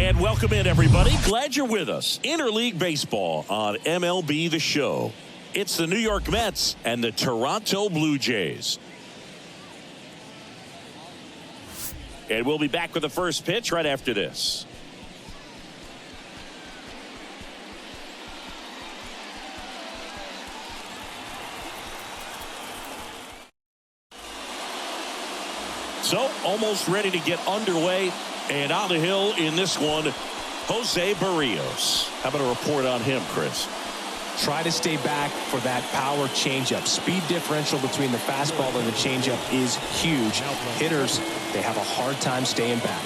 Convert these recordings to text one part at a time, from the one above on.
And welcome in, everybody. Glad you're with us. Interleague Baseball on MLB The Show. It's the New York Mets and the Toronto Blue Jays. And we'll be back with the first pitch right after this. So, almost ready to get underway. And on the hill in this one, Jose Barrios. How about a report on him, Chris? Try to stay back for that power changeup. Speed differential between the fastball and the changeup is huge. Hitters, they have a hard time staying back.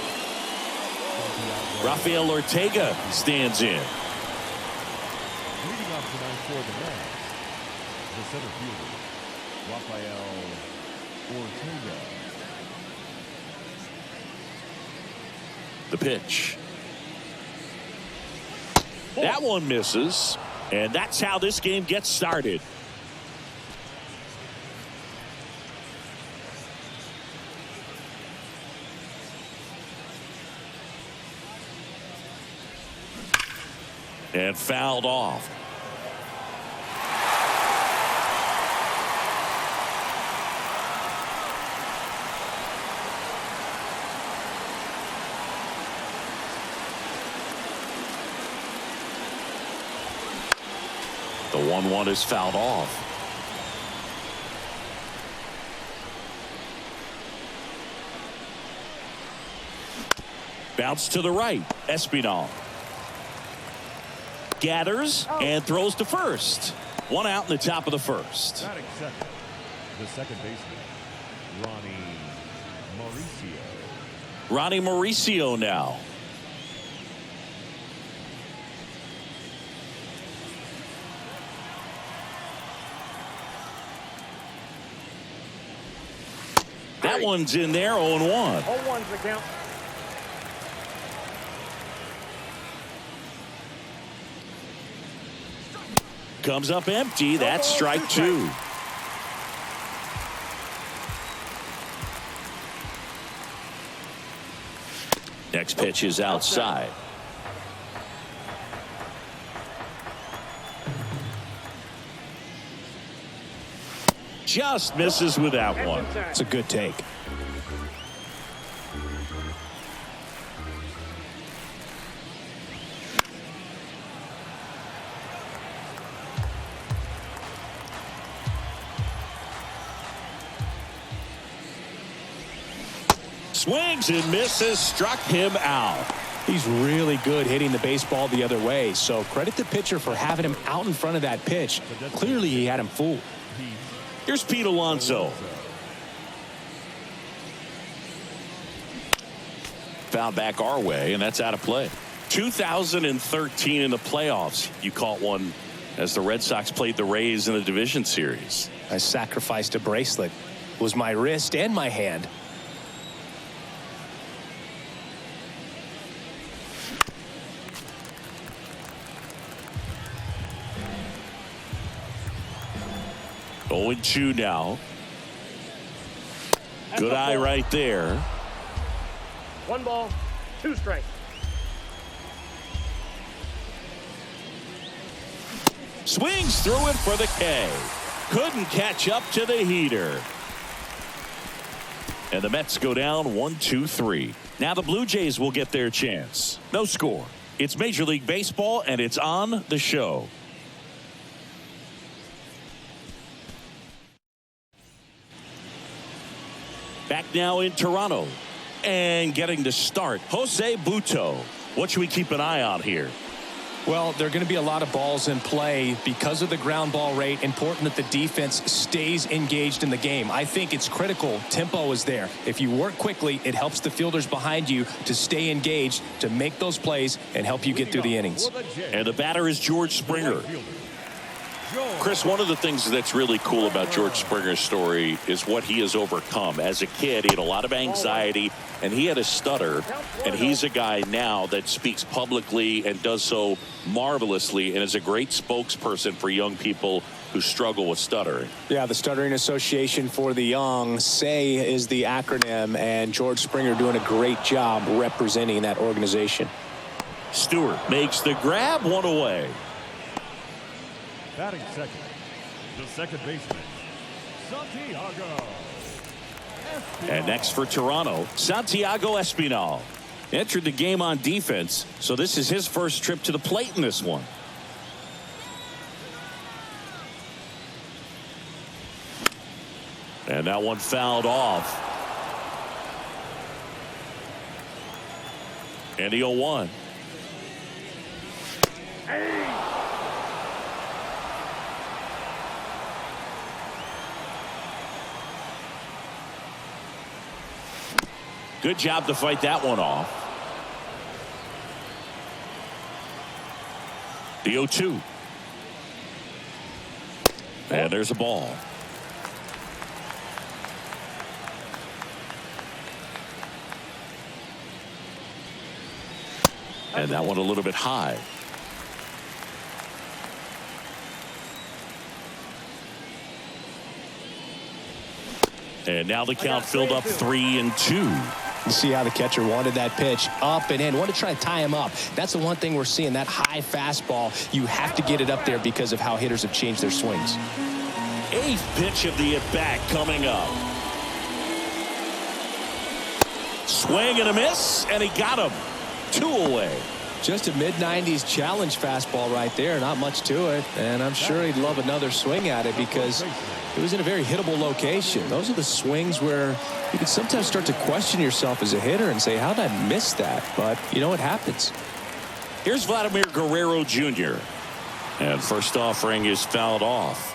Rafael Ortega stands in. Leading off tonight for the Mets, the center fielder, Rafael Ortega. The pitch. That one misses. And that's how this game gets started. And fouled off. The 1-1 is fouled off. Bounce to the right. Espinal gathers and throws to first. One out in the top of the first. Batting second, the second baseman, Ronnie Mauricio. Ronnie Mauricio now. That one's in there, 0-1. 0-1's the count. Comes up empty. That's strike two. Next pitch is outside. Just misses with that one. It's a good take. Swings and misses, struck him out. He's really good hitting the baseball the other way, so credit the pitcher for having him out in front of that pitch. Clearly he had him fooled. Here's Pete Alonso. Foul back our way, and that's out of play. 2013 in the playoffs, you caught one as the Red Sox played the Rays in the division series. I sacrificed a bracelet. It was my wrist and my hand. Oh, 0-2 now. Good eye right there. 1 ball, 2 strikes. Swings through it for the K. Couldn't catch up to the heater. And the Mets go down 1-2-3. Now the Blue Jays will get their chance. No score. It's Major League Baseball, and it's on the show. Back now in Toronto and getting to start, Jose Butto. What should we keep an eye on here? Well, there are going to be a lot of balls in play because of the ground ball rate. Important that the defense stays engaged in the game. I think it's critical. Tempo is there. If you work quickly, it helps the fielders behind you to stay engaged, to make those plays and help you get through the innings. And the batter is George Springer. Chris, one of the things that's really cool about George Springer's story is what he has overcome. As a kid, he had a lot of anxiety, and he had a stutter, and he's a guy now that speaks publicly and does so marvelously and is a great spokesperson for young people who struggle with stuttering. Yeah, the Stuttering Association for the Young, SAY is the acronym, and George Springer doing a great job representing that organization. Stewart makes the grab, one away. Batting second, the second baseman, Santiago. And next for Toronto, Santiago Espinal. Entered the game on defense, so this is his first trip to the plate in this one. And that one fouled off. And the 0-1. Good job to fight that one off. The 0-2. And there's a ball. And that one a little bit high. And now the count filled up 3-2. You see how the catcher wanted that pitch up and in. Want to try to tie him up. That's the one thing we're seeing. That high fastball, you have to get it up there because of how hitters have changed their swings. 8th pitch of the at-bat coming up. Swing and a miss, and he got him. 2 away. Just a mid-90s challenge fastball right there. Not much to it. And I'm sure he'd love another swing at it because it was in a very hittable location. Those are the swings where you can sometimes start to question yourself as a hitter and say, how did I miss that? But, you know, it happens. Here's Vladimir Guerrero Jr. And first offering is fouled off.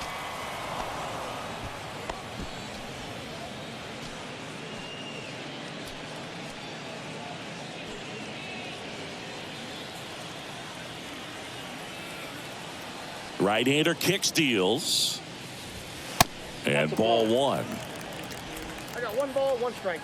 Right-hander kick steals. And ball 1. I got 1 ball, 1 strike.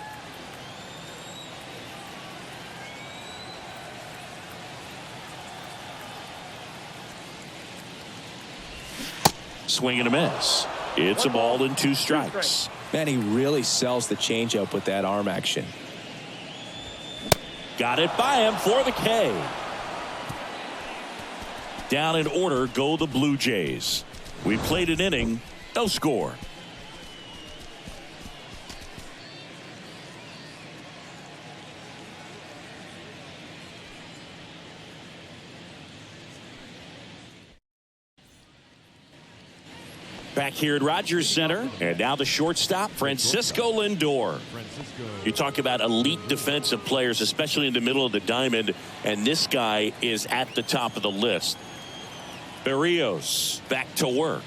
Swing and a miss. It's a ball and 2 strikes. Man, he really sells the changeup with that arm action. Got it by him for the K. Down in order go the Blue Jays. We played an inning, no score. Back here at Rogers Center, and now the shortstop, Francisco Lindor. You talk about elite defensive players, especially in the middle of the diamond, and this guy is at the top of the list. Berrios back to work.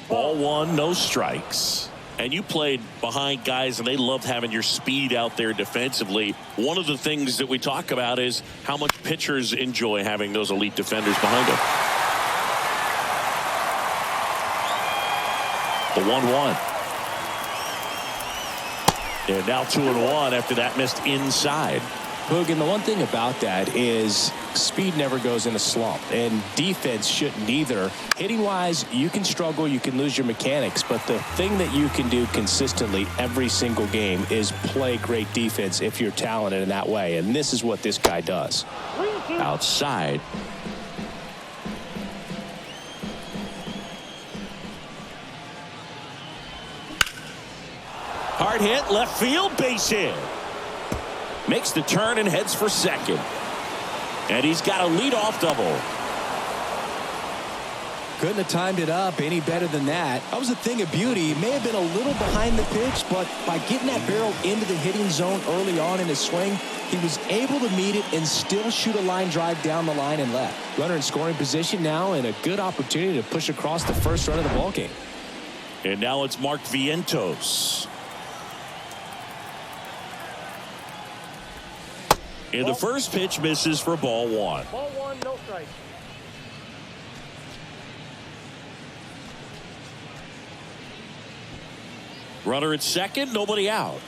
Ball 1, no strikes. And you played behind guys, and they loved having your speed out there defensively. One of the things that we talk about is how much pitchers enjoy having those elite defenders behind them. The 1-1. And now 2-1 after that missed inside. Boog, and the one thing about that is speed never goes in a slump, and defense shouldn't either. Hitting wise, you can struggle, you can lose your mechanics, but the thing that you can do consistently every single game is play great defense if you're talented in that way, and this is what this guy does. Outside. Hard hit, left field, base hit. Makes the turn and heads for second. And he's got a leadoff double. Couldn't have timed it up any better than that. That was a thing of beauty. He may have been a little behind the pitch, but by getting that barrel into the hitting zone early on in his swing, he was able to meet it and still shoot a line drive down the line and left. Runner in scoring position now, and a good opportunity to push across the first run of the ballgame. And now it's Mark Vientos. And the first pitch misses for ball 1. Ball 1, no strike. Runner at second, nobody out.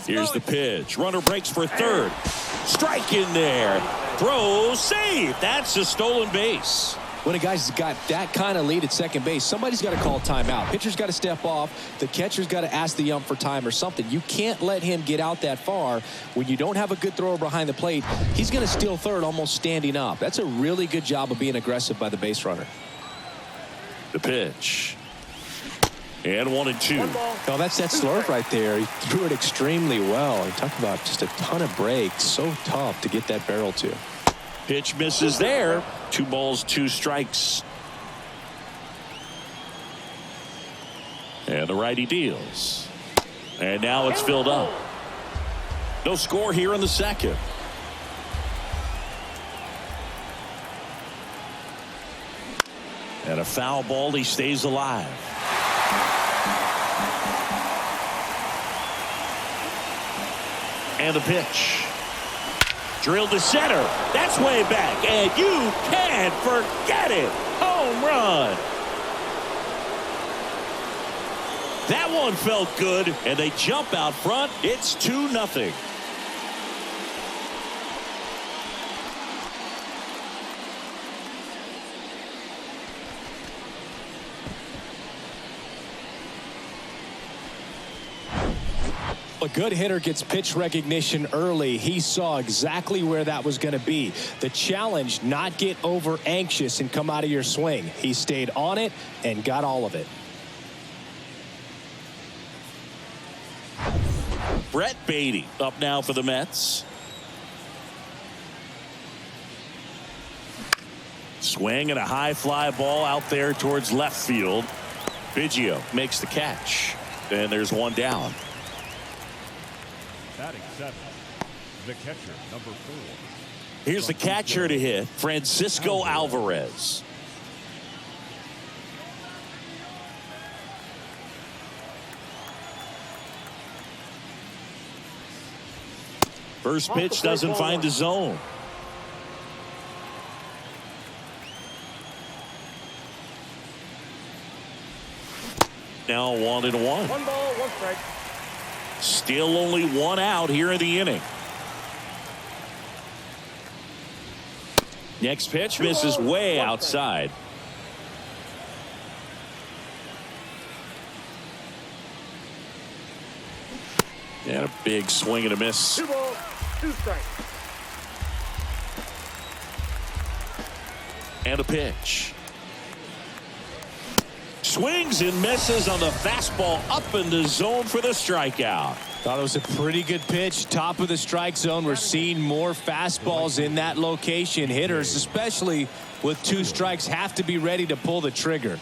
Here's the pitch. Runner breaks for third. Strike in there. Throw, save. That's a stolen base. When a guy's got that kind of lead at second base, somebody's got to call timeout. Pitcher's got to step off. The catcher's got to ask the ump for time or something. You can't let him get out that far. When you don't have a good thrower behind the plate, he's going to steal third almost standing up. That's a really good job of being aggressive by the base runner. The pitch. And 1-2. Oh, that's that slurve right there. He threw it extremely well. He talked about just a ton of breaks. So tough to get that barrel to. Pitch misses there. 2 balls, 2 strikes. And the righty deals. And now it's filled up. No score here in the second. And a foul ball. He stays alive. And the pitch. Drilled to center. That's way back. And you can't forget it. Home run. That one felt good. And they jump out front. It's 2-0. A good hitter gets pitch recognition early. He saw exactly where that was going to be. The challenge, not get over anxious and come out of your swing. He stayed on it and got all of it. Brett Beatty up now for the Mets. Swing and a high fly ball out there towards left field. Biggio makes the catch. And there's one down. Batting 7, the catcher, number 4. Here's the catcher to hit, Francisco Alvarez. First pitch doesn't find the zone. Now 1-1. 1 ball, 1 strike. Still only 1 out here in the inning. Next pitch misses way outside. And a big swing and a miss. 2 balls, 2 strikes. And a pitch. Swings and misses on the fastball up in the zone for the strikeout. Thought it was a pretty good pitch. Top of the strike zone. We're seeing more fastballs in that location. Hitters, especially with 2 strikes, have to be ready to pull the trigger.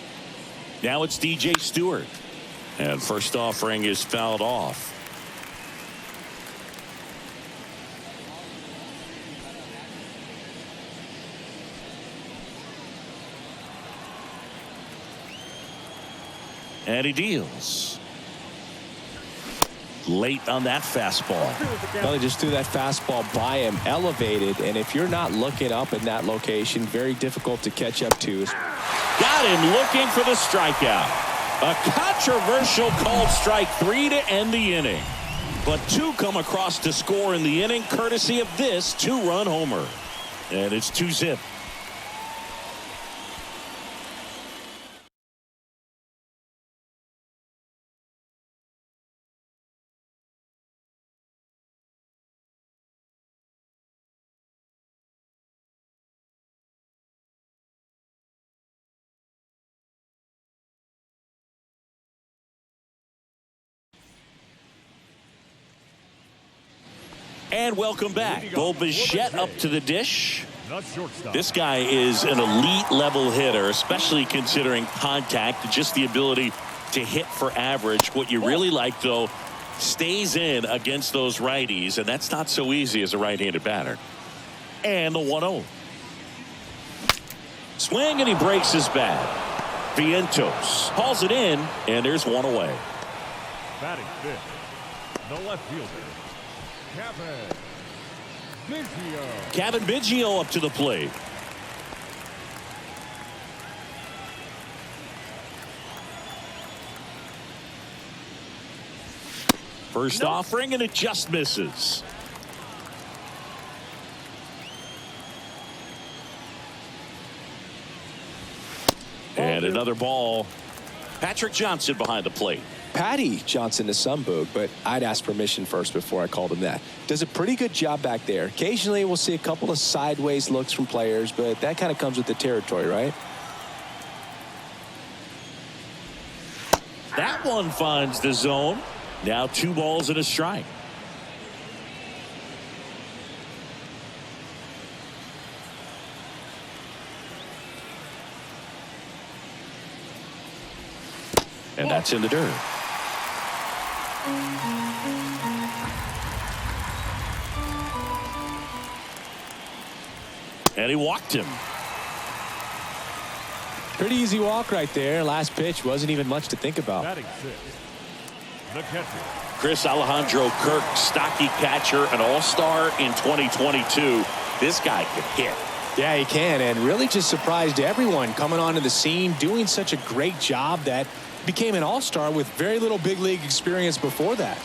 Now it's DJ Stewart. And first offering is fouled off. And he deals. Late on that fastball. Well, they just threw that fastball by him, elevated, and if you're not looking up in that location, very difficult to catch up to. Got him looking for the strikeout. A controversial called strike 3 to end the inning. But 2 come across to score in the inning, courtesy of this 2-run homer. And it's 2-zip. And welcome back. Bo Bichette up to the dish. This guy is an elite level hitter, especially considering contact, just the ability to hit for average. What you really like, though, stays in against those righties, and that's not so easy as a right-handed batter. And the 1-0. Swing, and he breaks his bat. Vientos hauls it in, and there's 1 away. Batting 5th, the left fielder, Kevin Biggio up to the plate. First offering, and it just misses. another ball. Patrick Johnson behind the plate. Patty Johnson to some boog, but I'd ask permission first before I called him that. Does a pretty good job back there. Occasionally we'll see a couple of sideways looks from players, but that kind of comes with the territory, right? That one finds the zone. Now 2 balls and a strike. And that's in the dirt. And he walked him. Pretty easy walk right there. Last pitch wasn't even much to think about. Batting 6, the catcher. Chris Alejandro Kirk, stocky catcher, an all-star in 2022. This guy can hit. Yeah, he can, and really just surprised everyone coming onto the scene, doing such a great job that became an all-star with very little big league experience before that.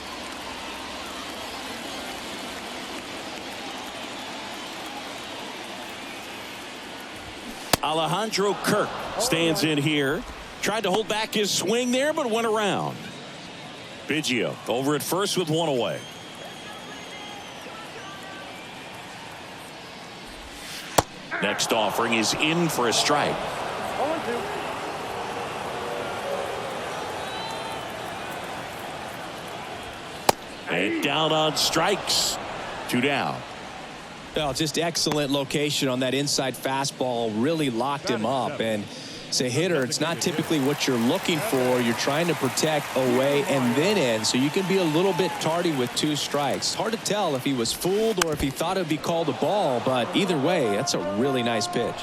Alejandro Kirk stands in here. Tried to hold back his swing there, but went around. Biggio over at first with 1 away. Next offering is in for a strike. 0-2. And down on strikes. 2 down. Well, just excellent location on that inside fastball. Really locked him up. And as a hitter, it's not typically what you're looking for. You're trying to protect away and then in, so you can be a little bit tardy with 2 strikes. Hard to tell if he was fooled or if he thought it would be called a ball, but either way, that's a really nice pitch.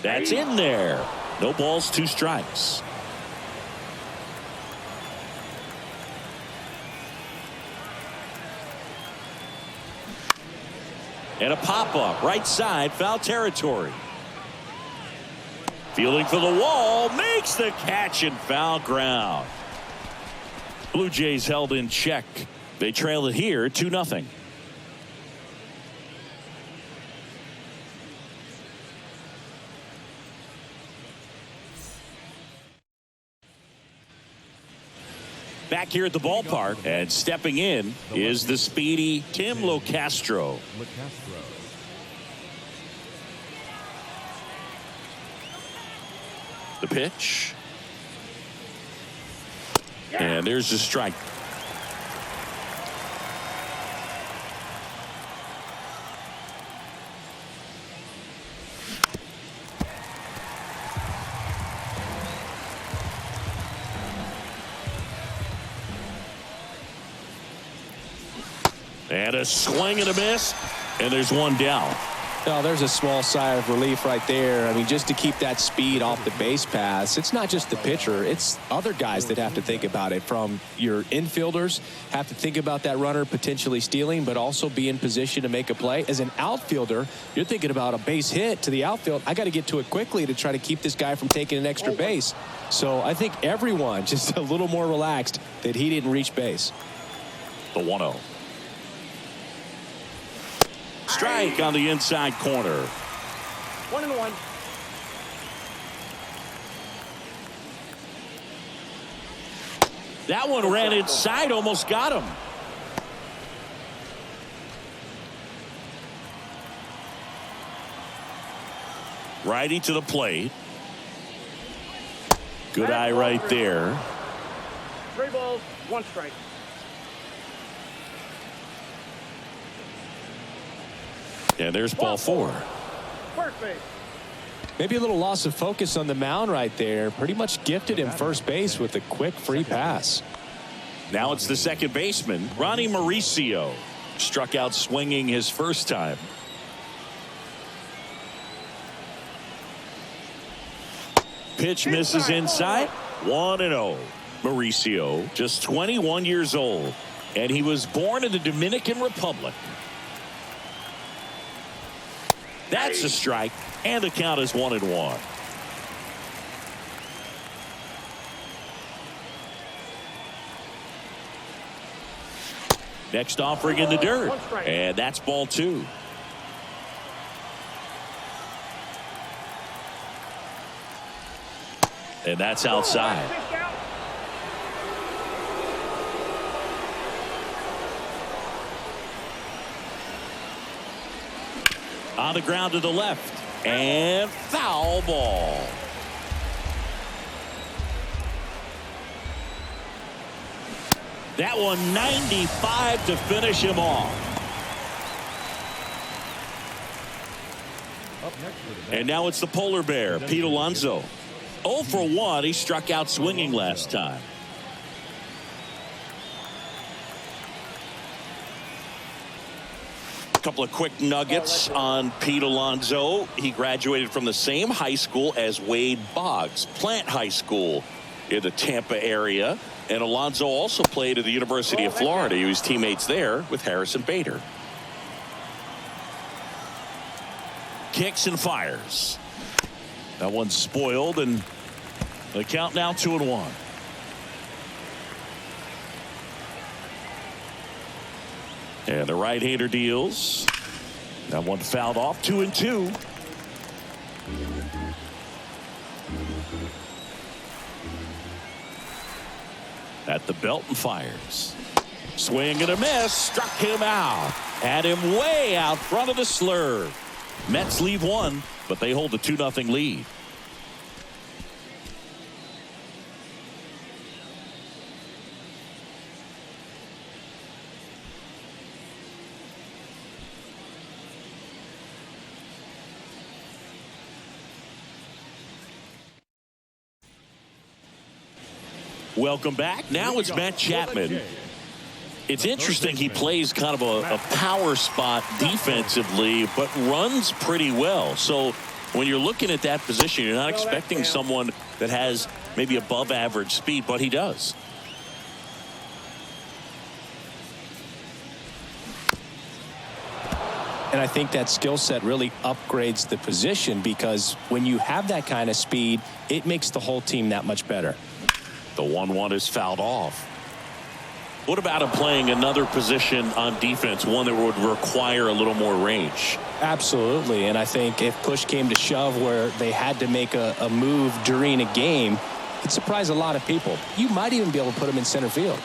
That's in there. No balls, 2 strikes. And a pop-up right side, foul territory. Fielding for the wall, makes the catch in foul ground. Blue Jays held in check. They trail it here 2-0. Back here at the ballpark, and stepping in is the speedy Tim Locastro. The pitch. And there's the strike. And a swing and a miss, and there's 1 down. Well, there's a small sigh of relief right there. I mean, just to keep that speed off the base pass, it's not just the pitcher, it's other guys that have to think about it. From your infielders have to think about that runner potentially stealing, but also be in position to make a play. As an outfielder, you're thinking about a base hit to the outfield. I got to get to it quickly to try to keep this guy from taking an extra base. So I think everyone just a little more relaxed that he didn't reach base. The 1-0. Strike on the inside corner. 1-1. That one ran inside, almost got him. Righty to the plate. Good eye right there. 3 balls, 1 strike. And there's ball 4. First base. Maybe a little loss of focus on the mound right there. Pretty much gifted him first base with a quick free pass. Now it's the second baseman, Ronnie Mauricio. Struck out swinging his first time. Pitch misses inside. 1-0. Mauricio, just 21 years old, and he was born in the Dominican Republic. That's a strike, and the count is 1-1. Next offering in the dirt. And that's ball 2. And that's outside. On the ground to the left. And foul ball. That one 95 to finish him off. And now it's the polar bear, Pete Alonso. 0 for 1. He struck out swinging last time. A couple of quick nuggets on Pete Alonso. He graduated from the same high school as Wade Boggs, Plant High School in the Tampa area. And Alonso also played at the University of Florida. He was teammates there with Harrison Bader. Kicks and fires. That one's spoiled, and the count now 2-1. And the right-hander deals. That one fouled off. 2-2. At the belt and fires. Swing and a miss. Struck him out. Had him way out front of the slurve. Mets leave one, but they hold a 2-0 lead. Welcome back. Now it's Matt Chapman. It's interesting, he plays kind of a power spot defensively, but runs pretty well. So when you're looking at that position, you're not expecting someone that has maybe above average speed, but he does. And I think that skill set really upgrades the position, because when you have that kind of speed, it makes the whole team that much better. The 1-1 is fouled off. What about him playing another position on defense, one that would require a little more range? Absolutely. And I think if push came to shove where they had to make a move during a game, it'd surprise a lot of people. You might even be able to put him in center field.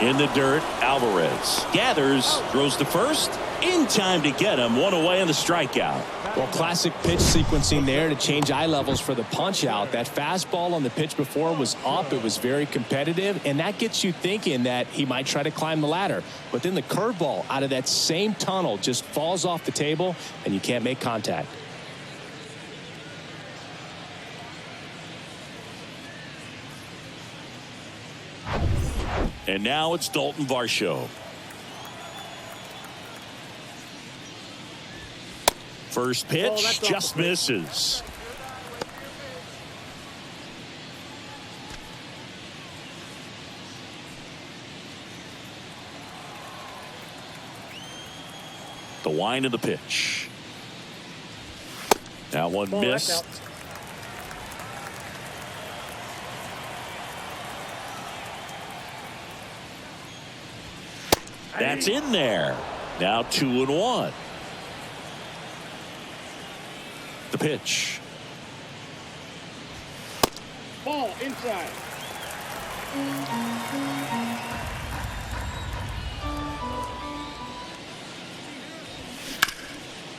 In the dirt, Alvarez gathers, throws to first, in time to get him. One away on the strikeout. Well, classic pitch sequencing there to change eye levels for the punch out. That fastball on the pitch before was up. It was very competitive, and that gets you thinking that he might try to climb the ladder. But then the curveball out of that same tunnel just falls off the table, and you can't make contact. And now it's Dalton Varsho. First pitch just misses. The wind of the pitch. That one missed. That's in there. Now 2-1. The pitch. Ball inside.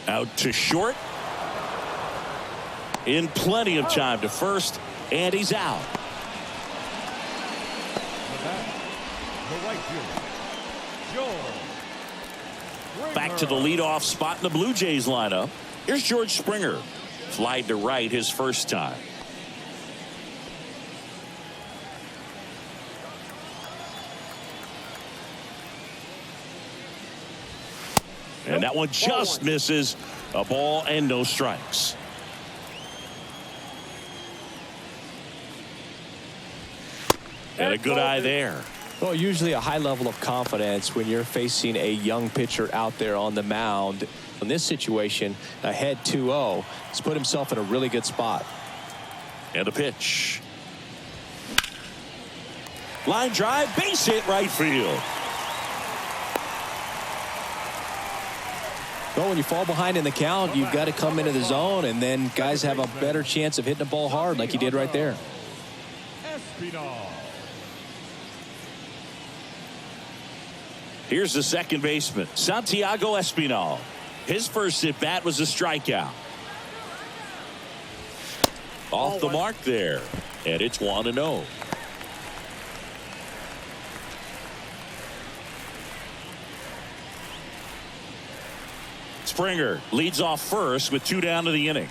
Out to short. In plenty of time to first, and he's out. The right fielder, Back to the leadoff spot in the Blue Jays lineup. Here's George Springer. Flied to right his first time. And that one just misses. A ball and no strikes. And a good eye there. Well, usually a high level of confidence when you're facing a young pitcher out there on the mound. In this situation, ahead 2-0, he's put himself in a really good spot. And a pitch. Line drive, base hit right field. Well, when you fall behind in the count, you've got to come into the zone, and then guys have a better chance of hitting the ball hard like he did right there. Here's the second baseman, Santiago Espinal. His first at bat was a strikeout. Off the mark there, and it's 1-0. Springer leads off first with 2 down to the inning.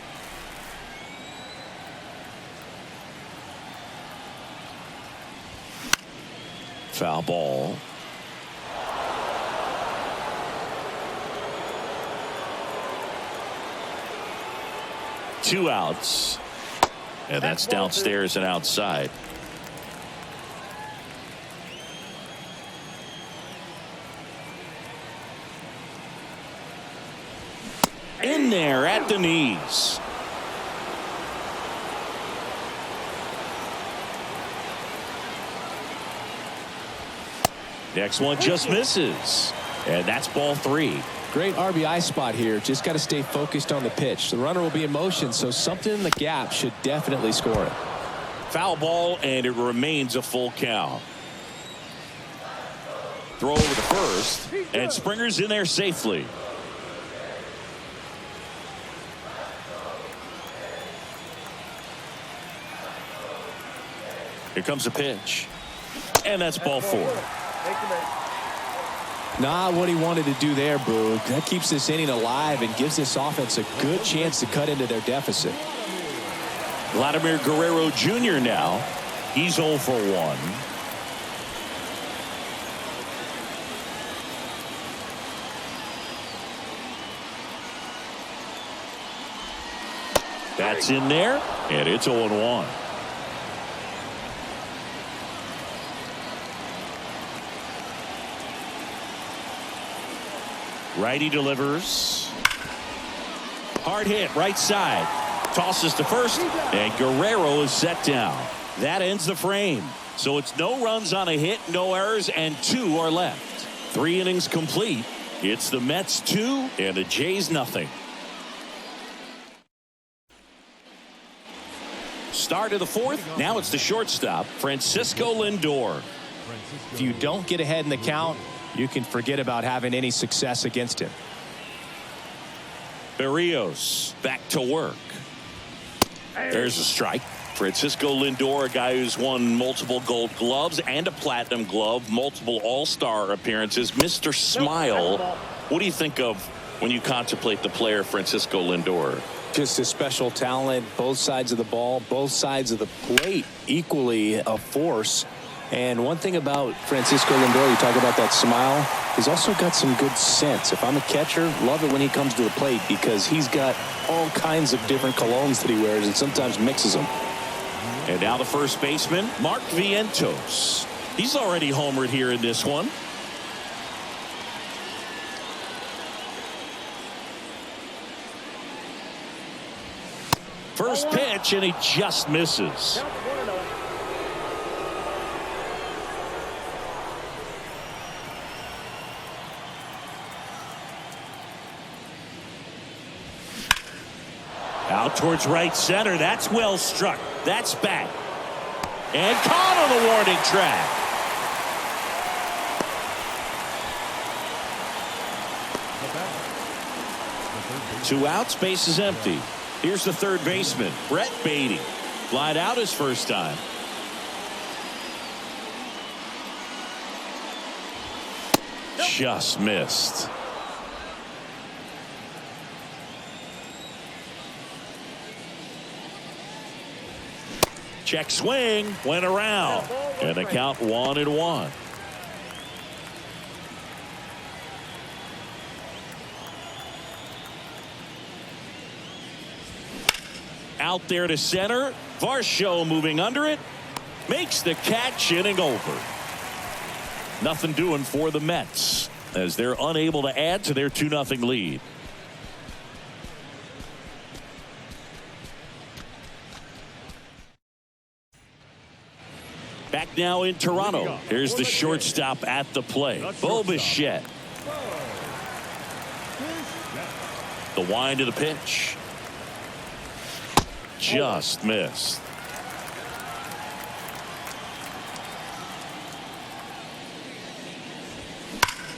Foul ball. Two outs. And that's downstairs and outside. In there at the knees. Next one just misses. And that's ball 3. Great RBI spot here. Just got to stay focused on the pitch. The runner will be in motion, so something in the gap should definitely score it. Foul ball, and it remains a full count. Throw over to first, and Springer's in there safely. Here comes a pitch, and that's ball 4. Not what he wanted to do there, Boog. That keeps this inning alive and gives this offense a good chance to cut into their deficit. Vladimir Guerrero Jr. now. He's 0 for 1. That's in there, and it's 0-1. Righty delivers. Hard hit right side. Tosses to first, and Guerrero is set down. That ends the frame. So it's no runs on a hit, no errors, and 2 are left. 3 innings complete. It's the Mets 2 and the Jays nothing. Start of the 4th. Now it's the shortstop, Francisco Lindor. If you don't get ahead in the count, you can forget about having any success against him. Berrios back to work. There's a strike. Francisco Lindor, a guy who's won multiple Gold Gloves and a Platinum Glove, multiple All-Star appearances. Mr. Smile, what do you think of when you contemplate the player Francisco Lindor? Just a special talent, both sides of the ball, both sides of the plate, equally a force. And one thing about Francisco Lindor, you talk about that smile, he's also got some good sense. If I'm a catcher, love it when he comes to the plate because he's got all kinds of different colognes that he wears and sometimes mixes them. And now the first baseman, Mark Vientos. He's already homered here in this one. First pitch, and he just misses. Out towards right center. That's well struck. That's back. And caught on the warning track. Two outs, base is empty. Here's the third baseman, Brett Beatty. Flied out his first time. Just missed. Check swing, went around, and the count 1-1. Out there to center, Varsho moving under it, makes the catch, inning over. Nothing doing for the Mets as they're unable to add to their 2-0 lead. Back now in Toronto. Here's the shortstop at the plate. Bo Bichette. The wind of the pitch. Just missed.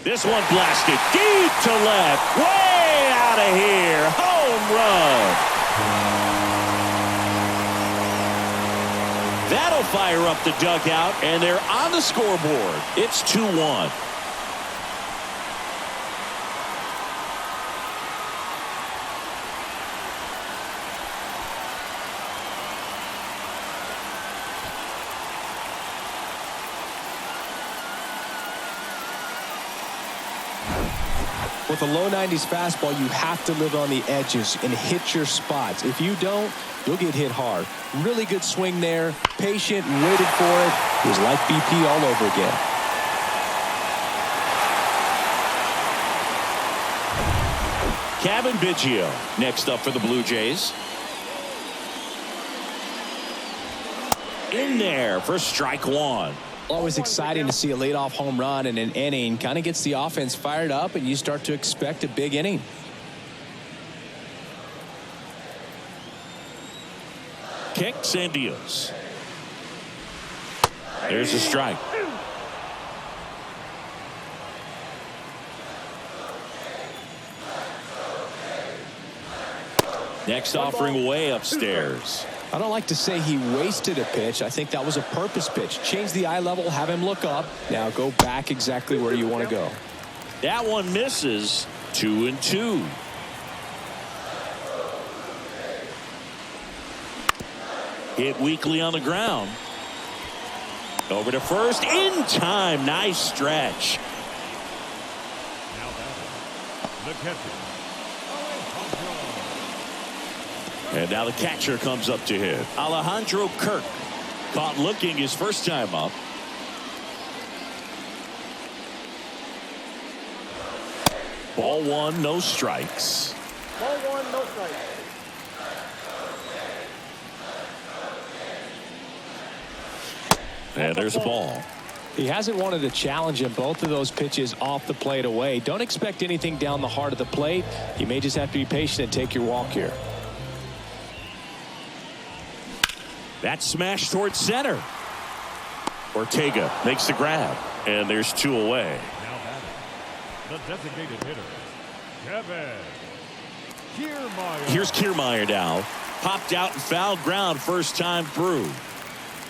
This one blasted deep to left. Way out of here. Home run. That'll fire up the dugout, and they're on the scoreboard. It's 2-1. With a low 90s fastball, you have to live on the edges and hit your spots. If you don't, you'll get hit hard. Really good swing there. Patient, waited for it. It was like BP all over again. Kevin Biggio next up for the Blue Jays. In there for strike one. Always exciting to see a leadoff home run in an inning. Kind of gets the offense fired up, and you start to expect a big inning. Kicks and deals. There's a strike. Next offering way upstairs. I don't like to say he wasted a pitch. I think that was a purpose pitch. Change the eye level, have him look up. Now go back exactly where you want to go. That one misses. 2-2. Hit weakly on the ground. Over to first in time. Nice stretch. Now batting, the catcher. And now the catcher comes up to hit. Alejandro Kirk caught looking his first time up. Ball one, no strikes. Ball one, no strikes. And there's a ball. He hasn't wanted a challenge in both of those pitches off the plate away. Don't expect anything down the heart of the plate. You may just have to be patient and take your walk here. That smash towards center. Ortega makes the grab, and there's two away. Now batting, the designated hitter, Kevin Kiermaier. Here's Kiermaier now. Popped out and fouled ground first time through.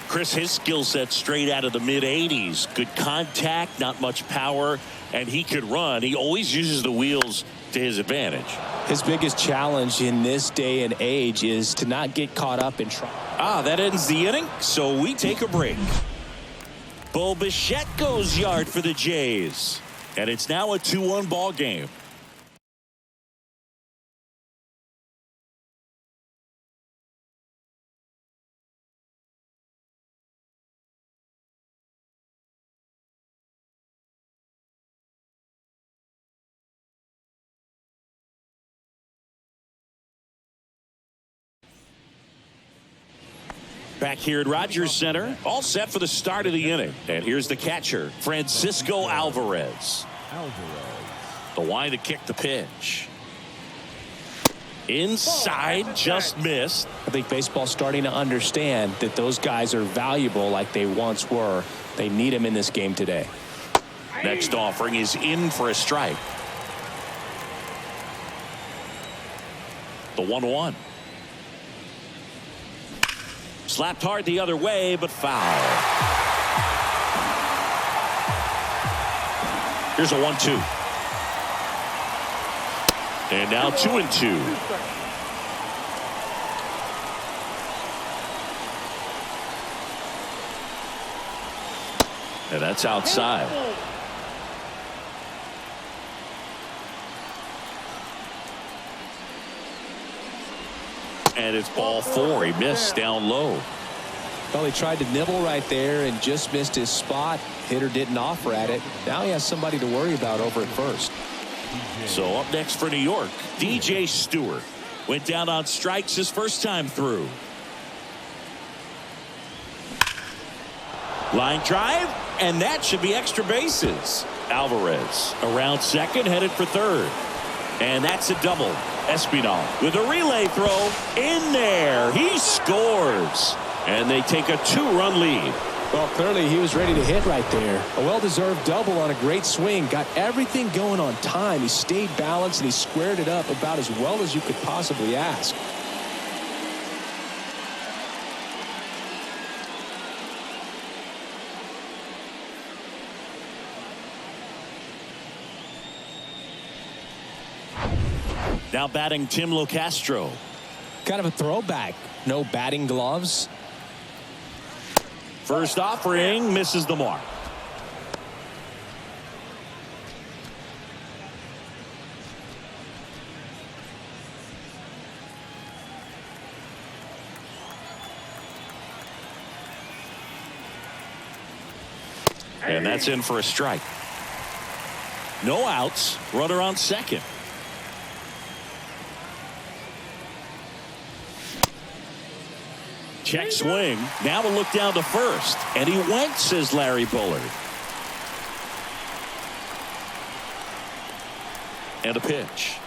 Chris, his skill set straight out of the mid-80s. Good contact, not much power, and he could run. He always uses the wheels to his advantage. His biggest challenge in this day and age is to not get caught up in trouble. That ends the inning, so we take a break. Bo Bichette goes yard for the Jays, and it's now a 2-1 ball game. Back here at Rogers Center, all set for the start of the inning. And here's the catcher, Francisco Alvarez. The wind to kick the pitch. Inside, just missed. I think baseball's starting to understand that those guys are valuable like they once were. They need them in this game today. Next offering is in for a strike. The 1-1. Slapped hard the other way, but foul. Here's a 1-2. And now 2-2. And that's outside. And it's ball four. He missed down low. Well, he tried to nibble right there and just missed his spot. Hitter didn't offer at it. Now he has somebody to worry about over at first. So up next for New York, DJ Stewart. Went down on strikes his first time through. Line drive, and that should be extra bases. Alvarez around second, headed for third. And that's a double. Espinal with a relay throw in there. He scores. And they take a 2-run lead. Well, clearly he was ready to hit right there. A well-deserved double on a great swing. Got everything going on time. He stayed balanced and he squared it up about as well as you could possibly ask. Now batting Tim Locastro. Kind of a throwback. No batting gloves. First offering misses the mark. And that's in for a strike. No outs. Runner on second. Check swing. Now a look down to first. And he went, says Larry Bullard. And a pitch.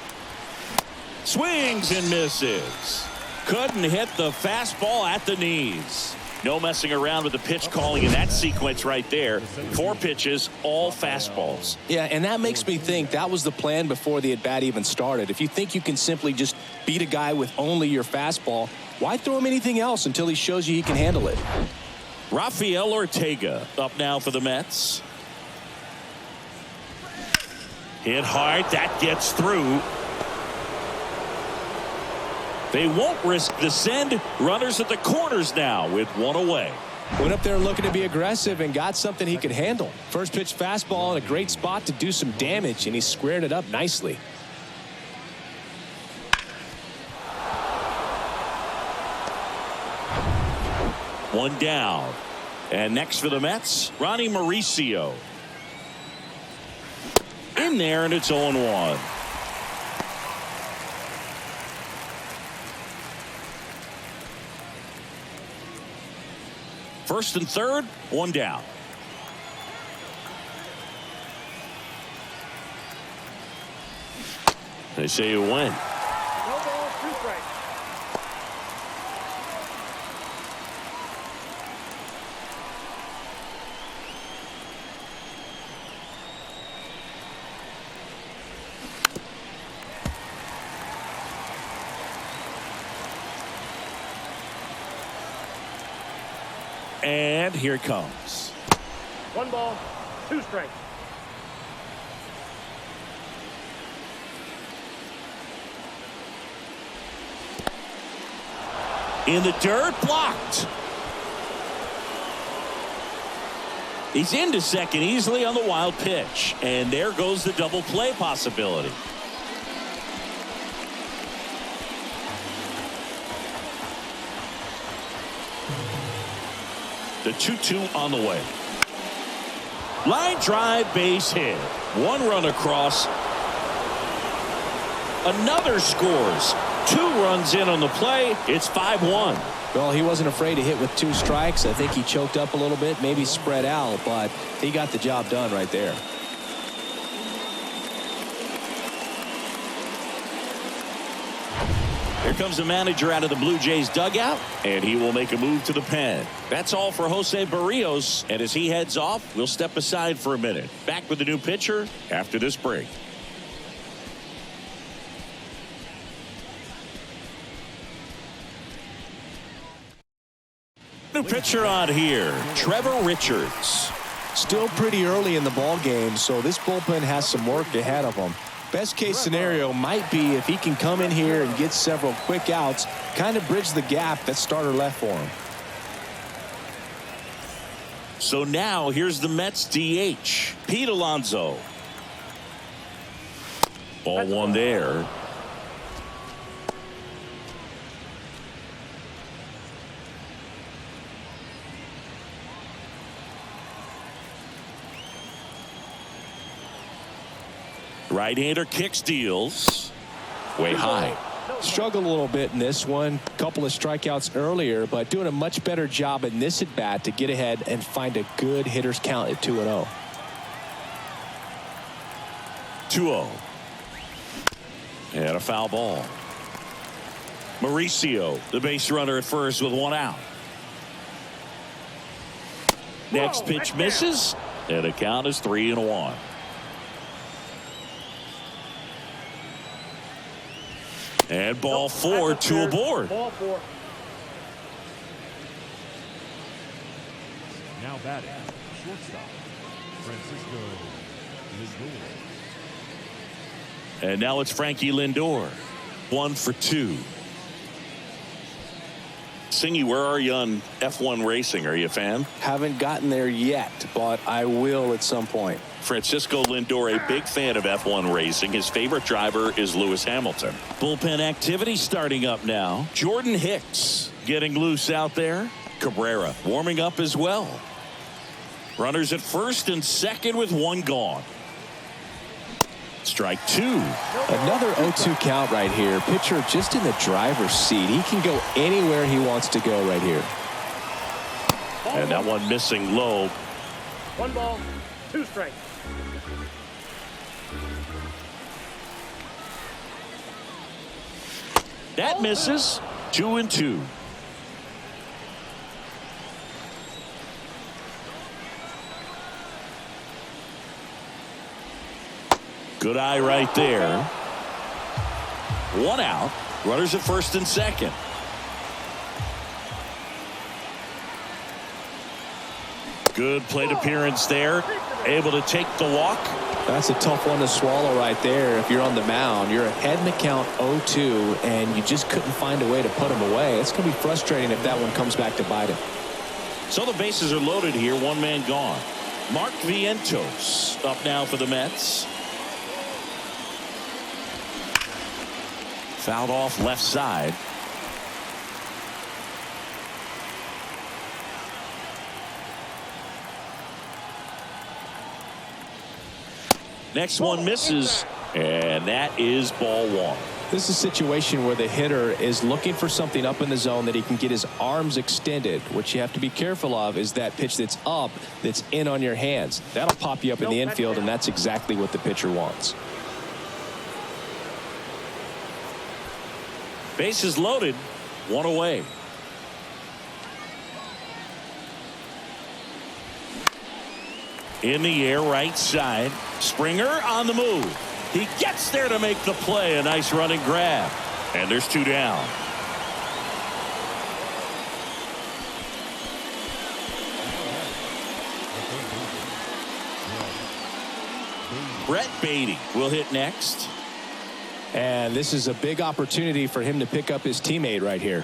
Swings and misses. Couldn't hit the fastball at the knees. No messing around with the pitch calling in that sequence right there. 4 pitches, all fastballs. Yeah, and that makes me think that was the plan before the at-bat even started. If you think you can simply just beat a guy with only your fastball, why throw him anything else until he shows you he can handle it? Rafael Ortega up now for the Mets. Hit hard. That gets through. They won't risk the send. Runners at the corners now with 1 away. Went up there looking to be aggressive and got something he could handle. First pitch fastball in a great spot to do some damage, and he squared it up nicely. One down. And next for the Mets, Ronnie Mauricio. In there, and it's 0-1. First and third, 1 down. They say you win. No ball, 2 strikes. And here it comes. 1 ball, 2 strikes. In the dirt, blocked. He's into second easily on the wild pitch. And there goes the double play possibility. The 2-2 on the way. Line drive, base hit. 1 run across. Another scores. 2 runs in on the play. It's 5-1. Well, he wasn't afraid to hit with 2 strikes. I think he choked up a little bit, maybe spread out, but he got the job done right there. Here comes the manager out of the Blue Jays dugout, and he will make a move to the pen. That's all for Jose Barrios, and as he heads off, we'll step aside for a minute. Back with the new pitcher after this break. New pitcher on here, Trevor Richards. Still pretty early in the ball game, so this bullpen has some work ahead of them. Best case scenario might be if he can come in here and get several quick outs, kind of bridge the gap that starter left for him. So now here's the Mets DH, Pete Alonso. Ball 1 there. Right-hander kicks, deals. Way high. Struggled a little bit in this one. Couple of strikeouts earlier, but doing a much better job in this at bat to get ahead and find a good hitter's count at 2-0. 2-0. And a foul ball. Mauricio, the base runner at first with one out. Next pitch misses, and the count is 3-1. And ball four, two aboard. Ball four. Now batting, shortstop, Francisco Lindor. And now it's Frankie Lindor. 1 for 2. Singy, where are you on F1 racing? Are you a fan? Haven't gotten there yet, but I will at some point. Francisco Lindor, a big fan of F1 racing. His favorite driver is Lewis Hamilton. Bullpen activity starting up now. Jordan Hicks getting loose out there. Cabrera warming up as well. Runners at first and second with one gone. Strike two. Another 0-2 count right here. Pitcher just in the driver's seat. He can go anywhere he wants to go right here. And that one missing low. 1 ball, 2 strikes. That misses. 2-2. Good eye right there. 1 out. Runners at first and second. Good plate appearance there. Able to take the walk. That's a tough one to swallow right there. If you're on the mound, you're ahead in the count 0-2, and you just couldn't find a way to put him away. It's going to be frustrating if that one comes back to bite him. So the bases are loaded here. One man gone. Mark Vientos up now for the Mets. Fouled off left side. Next one misses, and that is ball 1. This is a situation where the hitter is looking for something up in the zone that he can get his arms extended. What you have to be careful of is that pitch that's up, that's in on your hands. That'll pop you up in the infield, and that's exactly what the pitcher wants. Bases loaded. 1 away. In the air, right side. Springer on the move. He gets there to make the play. A nice running grab. And there's 2 down. Brett Beatty will hit next. And this is a big opportunity for him to pick up his teammate right here.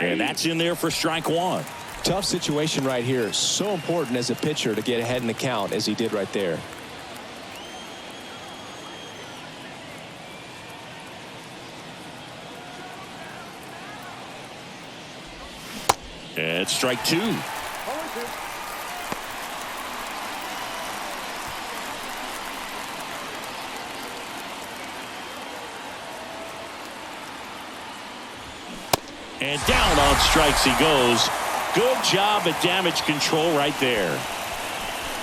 And that's in there for strike 1. Tough situation right here. So important as a pitcher to get ahead in the count as he did right there. And strike 2. 0-2. And down on strikes he goes. Good job at damage control right there.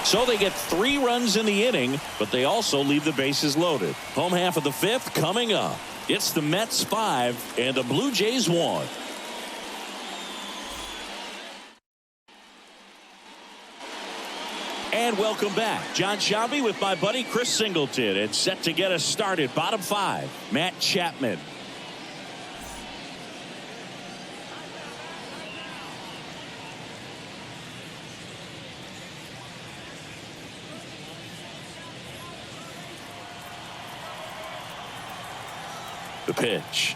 So they get 3 runs in the inning, but they also leave the bases loaded. Home half of the 5th coming up. It's the Mets 5 and the Blue Jays 1. And welcome back. John Shelby with my buddy Chris Singleton, and set to get us started. Bottom 5, Matt Chapman. The pitch.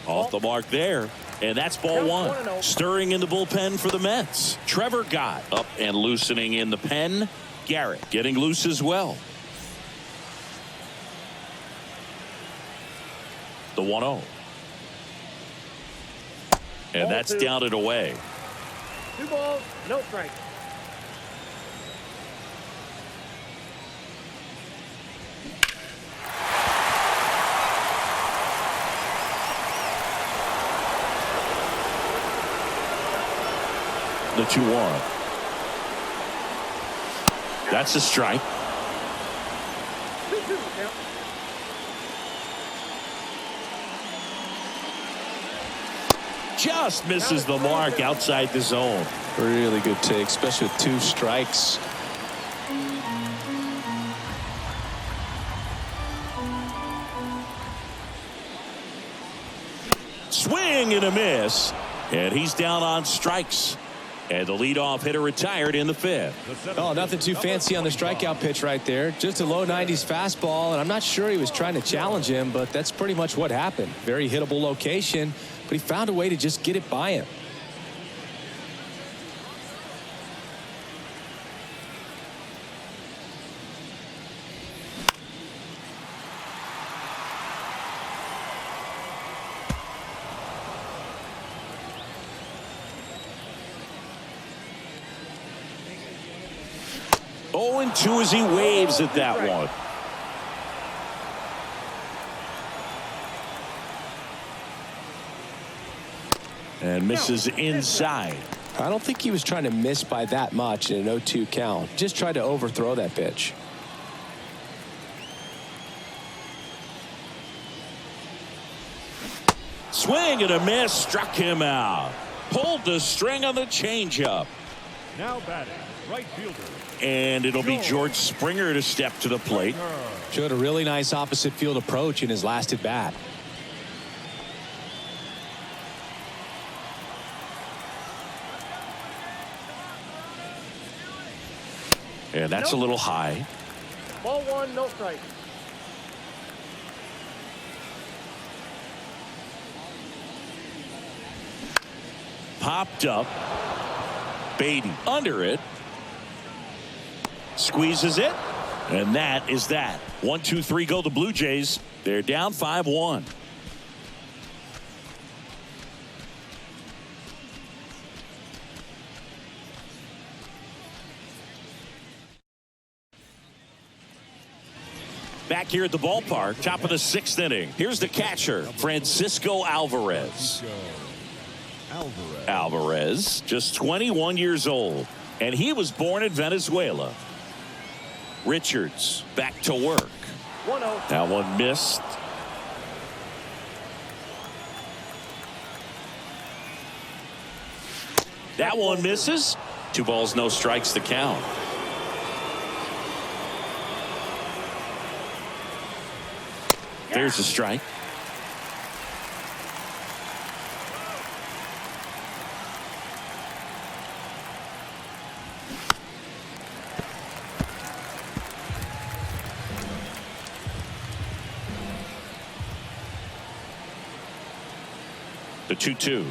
Off the mark there. And that's ball 1. Stirring in the bullpen for the Mets. Trevor Gott up and loosening in the pen. Garrett getting loose as well. The 1-0. And that's down and away. 2 balls, no strikes. The 2-1. That's a strike. 2-2 count. Just misses the mark outside the zone. Really good take, especially with 2 strikes. Swing and a miss. And he's down on strikes. And the leadoff hitter retired in the 5th. Oh, nothing too fancy on the strikeout pitch right there. Just a low 90s fastball, and I'm not sure he was trying to challenge him, but that's pretty much what happened. Very hittable location, but he found a way to just get it by him. Oh, and 2 as he waves at that one. And misses inside. I don't think he was trying to miss by that much in an 0-2 count. Just tried to overthrow that pitch. Swing and a miss, struck him out. Pulled the string on the changeup. Now batting, right fielder. And it'll be George Springer to step to the plate. Showed a really nice opposite field approach in his last at bat. And that's a little high. Ball 1, no strike. Popped up. Beatty under it. Squeezes it. And that is that. 1, 2, 3 go the Blue Jays. They're down 5-1. Back here at the ballpark, top of the 6th inning. Here's the catcher, Francisco Alvarez. Alvarez, just 21 years old, and he was born in Venezuela. Richards back to work. 1-0. That one missed. That one misses. 2 balls, no strikes to count. There's a strike. The 2-2.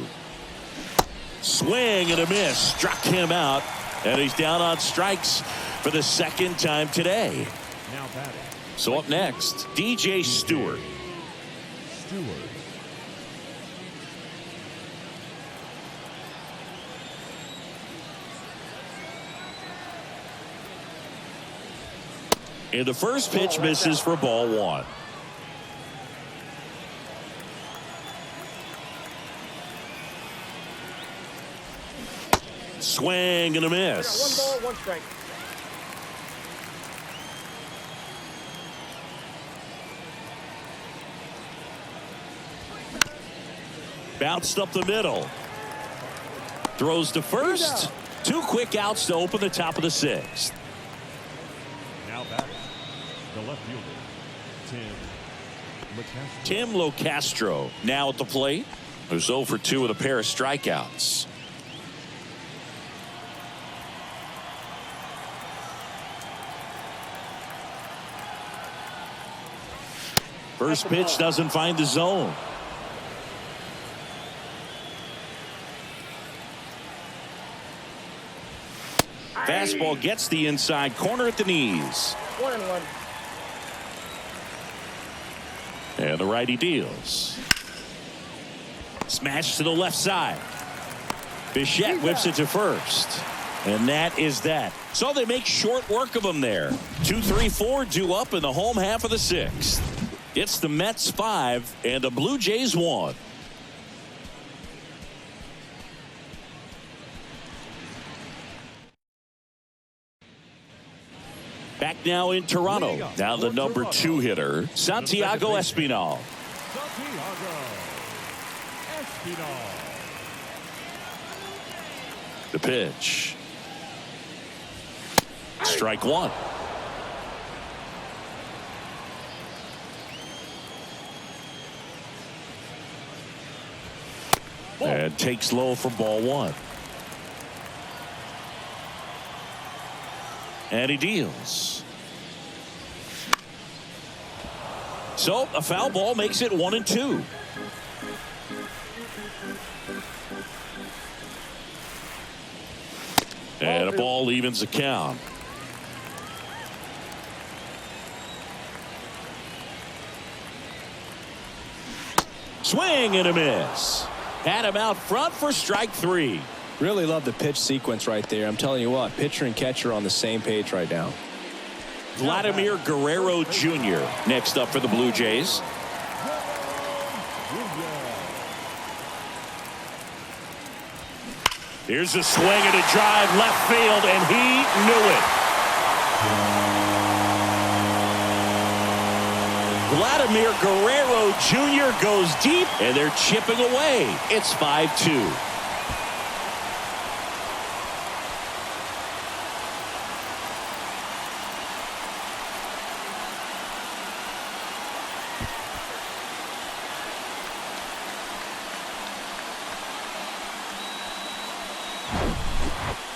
Swing and a miss. Struck him out. And he's down on strikes for the 2nd time today. Now batting. So up next, DJ Stewart. And the first pitch misses for ball 1. Swing and a miss. 1 ball, 1 strike. Bounced up the middle. Throws to first. 2 quick outs to open the top of the 6th. Now batting, the left fielder, Tim Locastro now at the plate. Who's 0 for 2 with a pair of strikeouts. First pitch doesn't find the zone. Fastball gets the inside corner at the knees. 1-1. And the righty deals. Smash to the left side. Bichette whips it to first. And that is that. So they make short work of him there. 2, 3, 4 due up in the home half of the 6th. It's the Mets 5 and the Blue Jays 1. Back now in Toronto. Now the number 2 hitter, Santiago Espinal. Santiago Espinal. The pitch. Strike 1. And takes low for ball 1. And he deals. So a foul ball makes it 1-2. And a ball evens the count. Swing and a miss. Had him out front for strike 3. Really love the pitch sequence right there. I'm telling you what, pitcher and catcher on the same page right now. Vladimir Guerrero Jr. next up for the Blue Jays. Here's a swing and a drive left field, and he knew it. Vladimir Guerrero Jr. goes deep, and they're chipping away. It's 5-2.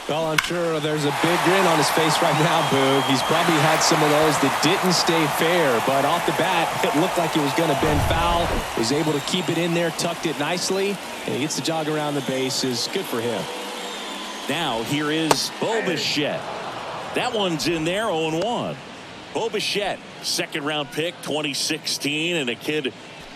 Well, I'm sure there's a big grin on his face right now, Boog. He's probably had some of those that didn't stay fair, but off the bat, it looked like it was going to bend foul. Was able to keep it in there, tucked it nicely, and he gets the jog around the bases. Good for him. Now here is Bo Bichette. That one's in there, 0-1. Bo Bichette, second-round pick, 2016, and a kid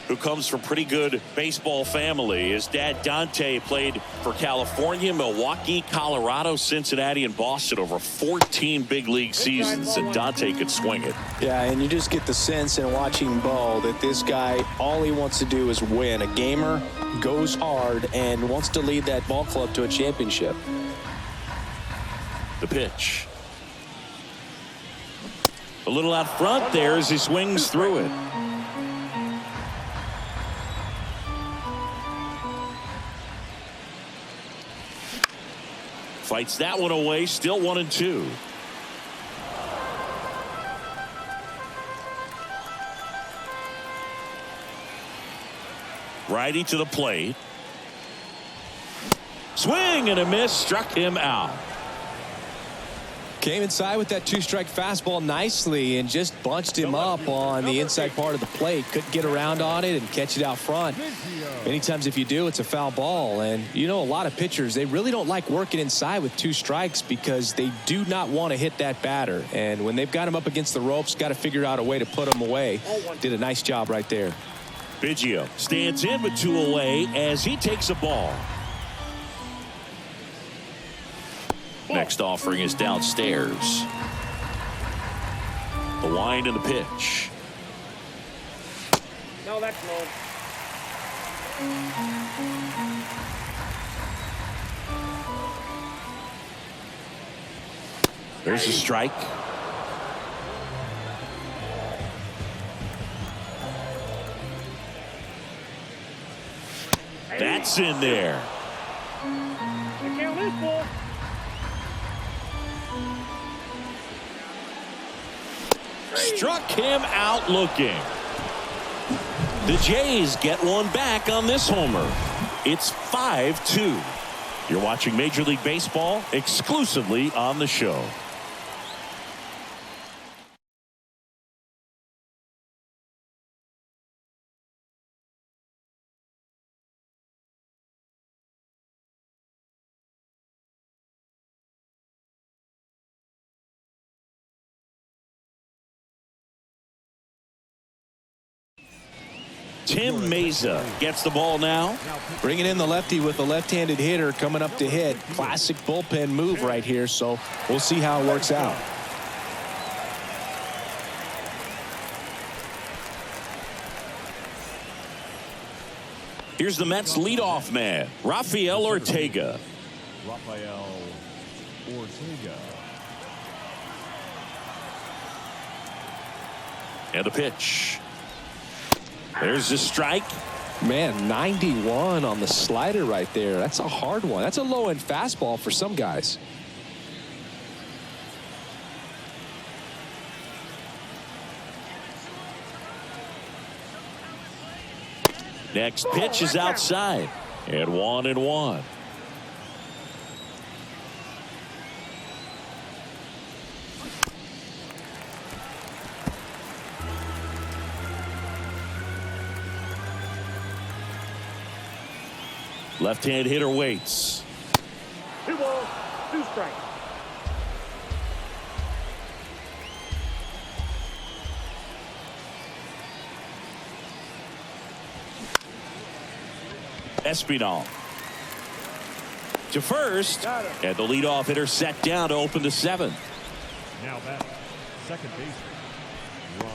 who comes from pretty good baseball family. His dad, Dante, played for California, Milwaukee, Colorado, Cincinnati, and Boston over 14 big league seasons, and Dante could swing it. Yeah, and you just get the sense in watching Bo that this guy, all he wants to do is win. A gamer, goes hard, and wants to lead that ball club to a championship. The pitch. A little out front there as he swings through it. Fights that one away, still 1-2. Righty to the plate. Swing and a miss, struck him out. Came inside with that 2-strike fastball nicely and just bunched him up on the inside part of the plate. Couldn't get around on it and catch it out front. Many times if you do, it's a foul ball. And you know, a lot of pitchers, they really don't like working inside with 2 strikes because they do not want to hit that batter. And when they've got him up against the ropes, got to figure out a way to put him away. Did a nice job right there. Biggio stands in with 2 away as he takes a ball. Next offering is downstairs. The wind and the pitch. No, that's low. There's a strike. That's in there. I can't lose, ball. Struck him out looking. The Jays get one back on this homer. It's 5-2. You're watching Major League Baseball exclusively on the show. Tim Meza gets the ball now. Bringing in the lefty with a left-handed hitter coming up to hit. Classic bullpen move right here, so we'll see how it works out. Here's the Mets leadoff man, Rafael Ortega. Rafael Ortega. And the pitch. There's the strike. Man, 91 on the slider right there. That's a hard one. That's a low-end fastball for some guys. Next pitch is outside. And 1-1. Left-hand hitter waits. 2 balls, 2 strikes. Espinal to first, and the leadoff hitter set down to open the 7th. Now back, second baseman, Ronnie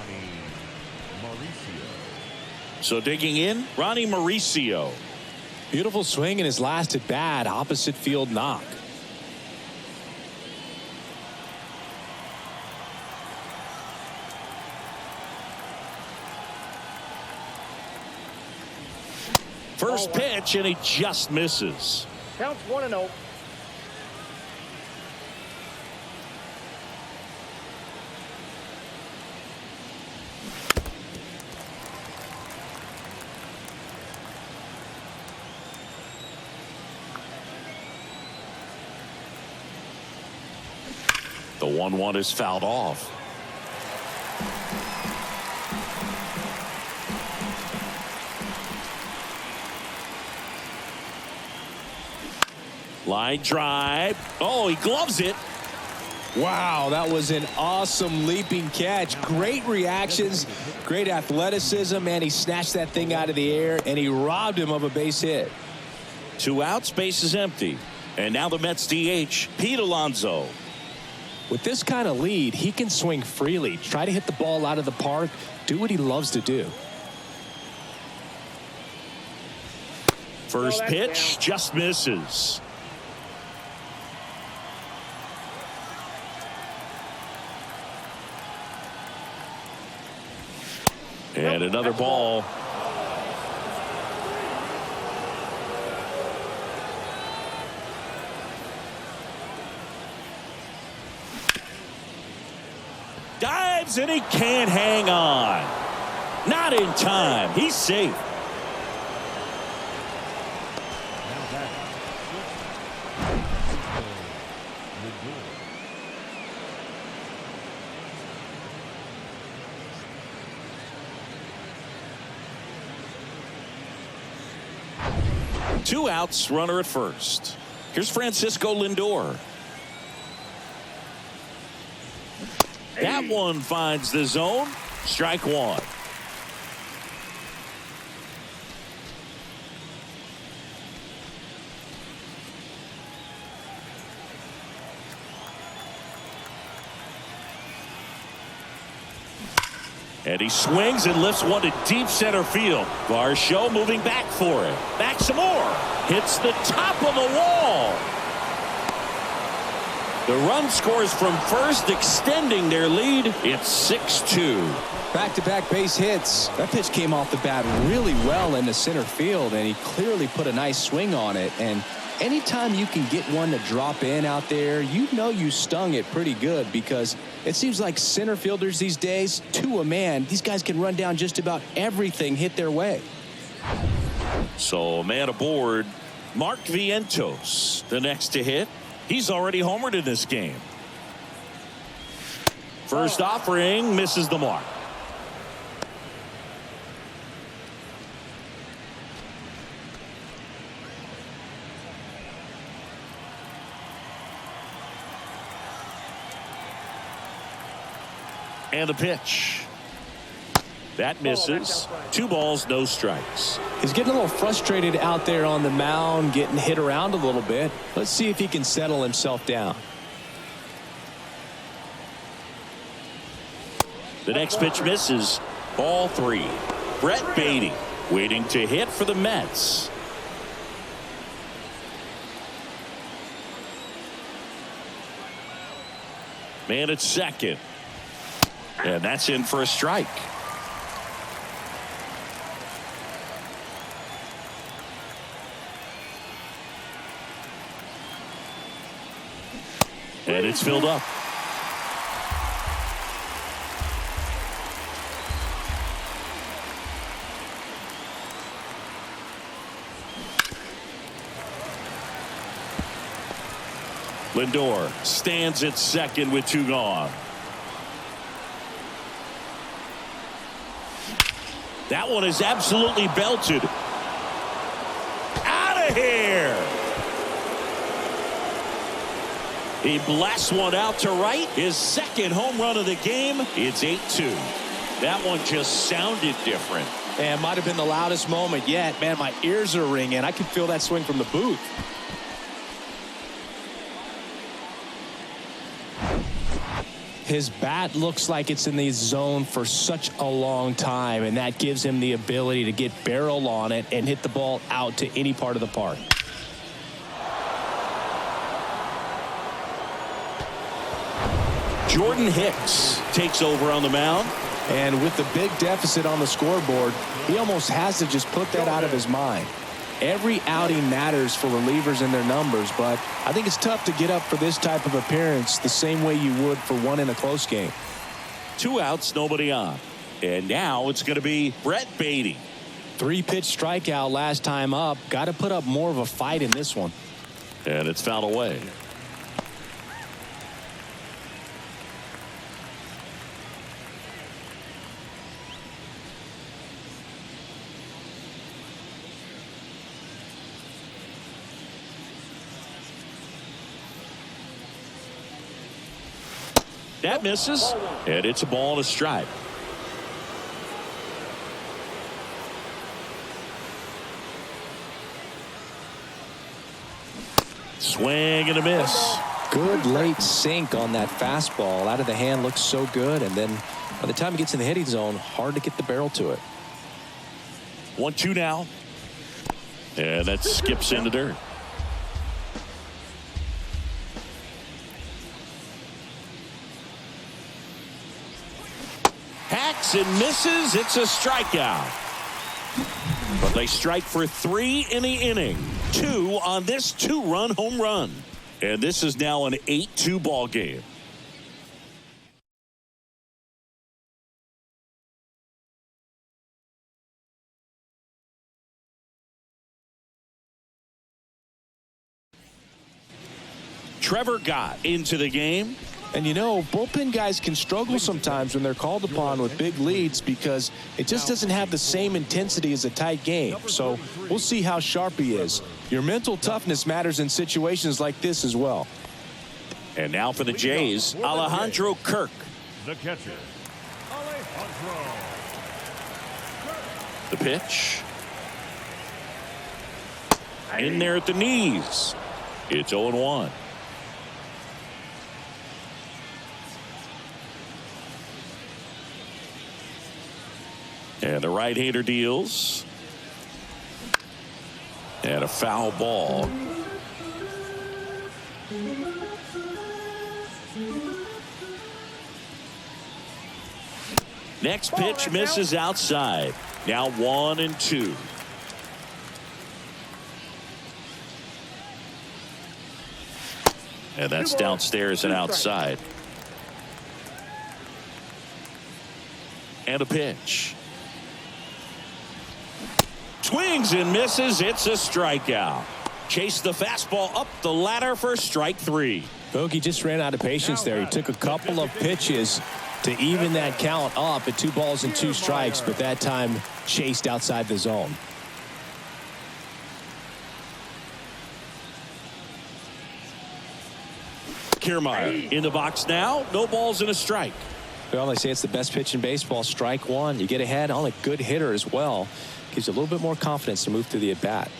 Mauricio. So digging in, Ronnie Mauricio. Beautiful swing in his last at bat, opposite field knock. First pitch, and he just misses. Counts 1-0. The 1-1 is fouled off. Line drive. Oh, he gloves it. Wow, that was an awesome leaping catch. Great reactions, great athleticism, and he snatched that thing out of the air, and he robbed him of a base hit. 2 outs, base is empty. And now the Mets DH, Pete Alonso. With this kind of lead, he can swing freely, try to hit the ball out of the park, do what he loves to do. First pitch just misses. And another ball. Dives and he can't hang on. Not in time. He's safe. Now back, Lindor. 2 outs, runner at first. Here's Francisco Lindor. That one finds the zone. Strike 1. And he swings and lifts one to deep center field. Varsho moving back for it. Back some more. Hits the top of the wall. The run scores from first, extending their lead. It's 6-2. Back-to-back base hits. That pitch came off the bat really well into center field, and he clearly put a nice swing on it. And anytime you can get one to drop in out there, you know you stung it pretty good, because it seems like center fielders these days, to a man, these guys can run down just about everything hit their way. So, man aboard, Mark Vientos, the next to hit. He's already homered in this game. First offering misses the mark. And the pitch. That misses. 2 balls, no strikes. He's getting a little frustrated out there on the mound, getting hit around a little bit. Let's see if he can settle himself down. The next pitch misses. Ball 3. Brett Beatty waiting to hit for the Mets. Man at second. And that's in for a strike. And it's filled up. Lindor stands at second with 2 gone. That one is absolutely belted. Out of here. He blasts one out to right. His second home run of the game. It's 8-2. That one just sounded different. And might have been the loudest moment yet. Man, my ears are ringing. I can feel that swing from the booth. His bat looks like it's in the zone for such a long time, and that gives him the ability to get barrel on it and hit the ball out to any part of the park. Jordan Hicks takes over on the mound. And with the big deficit on the scoreboard, he almost has to just put that out of his mind. Every outing matters for relievers and their numbers, but I think it's tough to get up for this type of appearance the same way you would for one in a close game. 2 outs, nobody on. And now it's going to be Brett Beatty. 3-pitch strikeout last time up. Got to put up more of a fight in this one. And it's fouled away. That misses, and it's a ball and a strike. Swing and a miss. Good late sink on that fastball. Out of the hand looks so good, and then by the time it gets in the hitting zone, hard to get the barrel to it. 1-2 now. And that skips into dirt. Hacks and misses. It's a strikeout. But they strike for 3 in the inning. 2 on this 2-run home run. And this is now an 8-2 ball game. Trevor Gott into the game. And you know, bullpen guys can struggle sometimes when they're called upon with big leads because it just doesn't have the same intensity as a tight game. So we'll see how sharp he is. Your mental toughness matters in situations like this as well. And now for the Jays, Alejandro Kirk. The catcher, Alejandro. The pitch. In there at the knees. It's 0-1. And the right-hander deals. And a foul ball. Next pitch misses outside. Now 1-2. And that's downstairs and outside. And a pitch. Swings and misses. It's a strikeout. Chase the fastball up the ladder for strike 3. Bogey just ran out of patience there. He took a couple of pitches to even that count up at 2 balls and 2 strikes, but that time chased outside the zone. Kiermaier in the box now. No balls and a strike. Well, they say it's the best pitch in baseball. Strike 1. You get ahead on a good hitter as well. Gives you a little bit more confidence to move through the at-bat.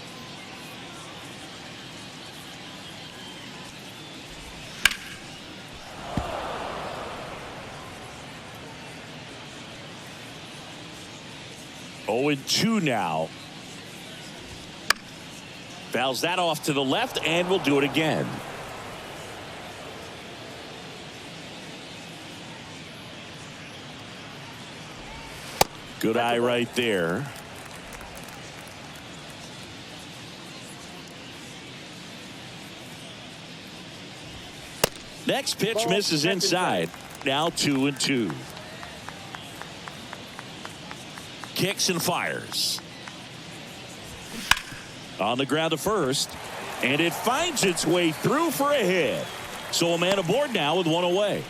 Oh, and 2 now. Fouls that off to the left, and we'll do it again. Good eye right there. Next pitch misses inside. Now 2-2. Kicks and fires. On the ground to first. And it finds its way through for a hit. So a man aboard now with one away.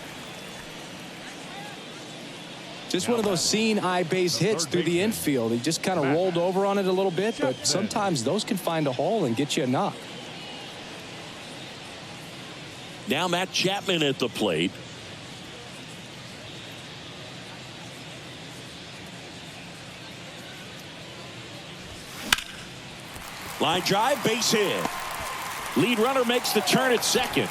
Just one of those seeing eye base hits through the infield. He just kind of rolled over on it a little bit, but sometimes those can find a hole and get you a knock. Now Matt Chapman at the plate. Line drive, base hit. Lead runner makes the turn at second.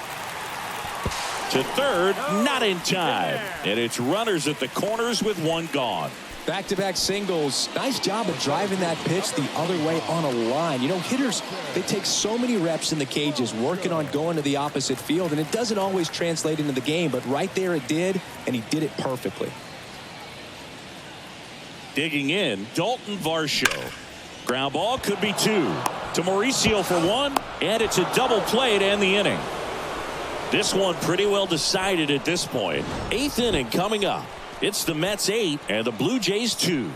To third, not in time. And it's runners at the corners with one gone. Back-to-back singles. Nice job of driving that pitch the other way on a line. You know, hitters, they take so many reps in the cages working on going to the opposite field, and it doesn't always translate into the game, but right there it did, and he did it perfectly. Digging in, Dalton Varsho. Ground ball could be two. To Mauricio for one, and it's a double play to end the inning. This one pretty well decided at this point. 8th inning coming up. It's the Mets 8 and the Blue Jays 2.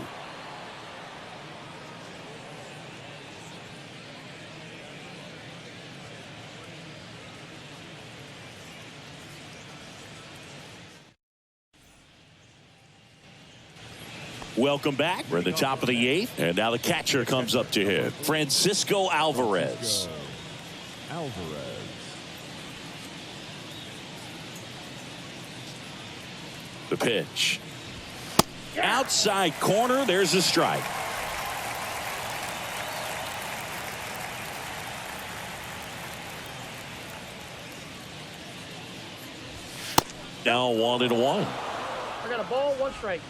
Welcome back. We're at the top of the 8th, and now the catcher comes up to hit. Francisco Alvarez. The pitch. Outside corner. There's a strike. Now 1-1. I got a ball, 1 strike.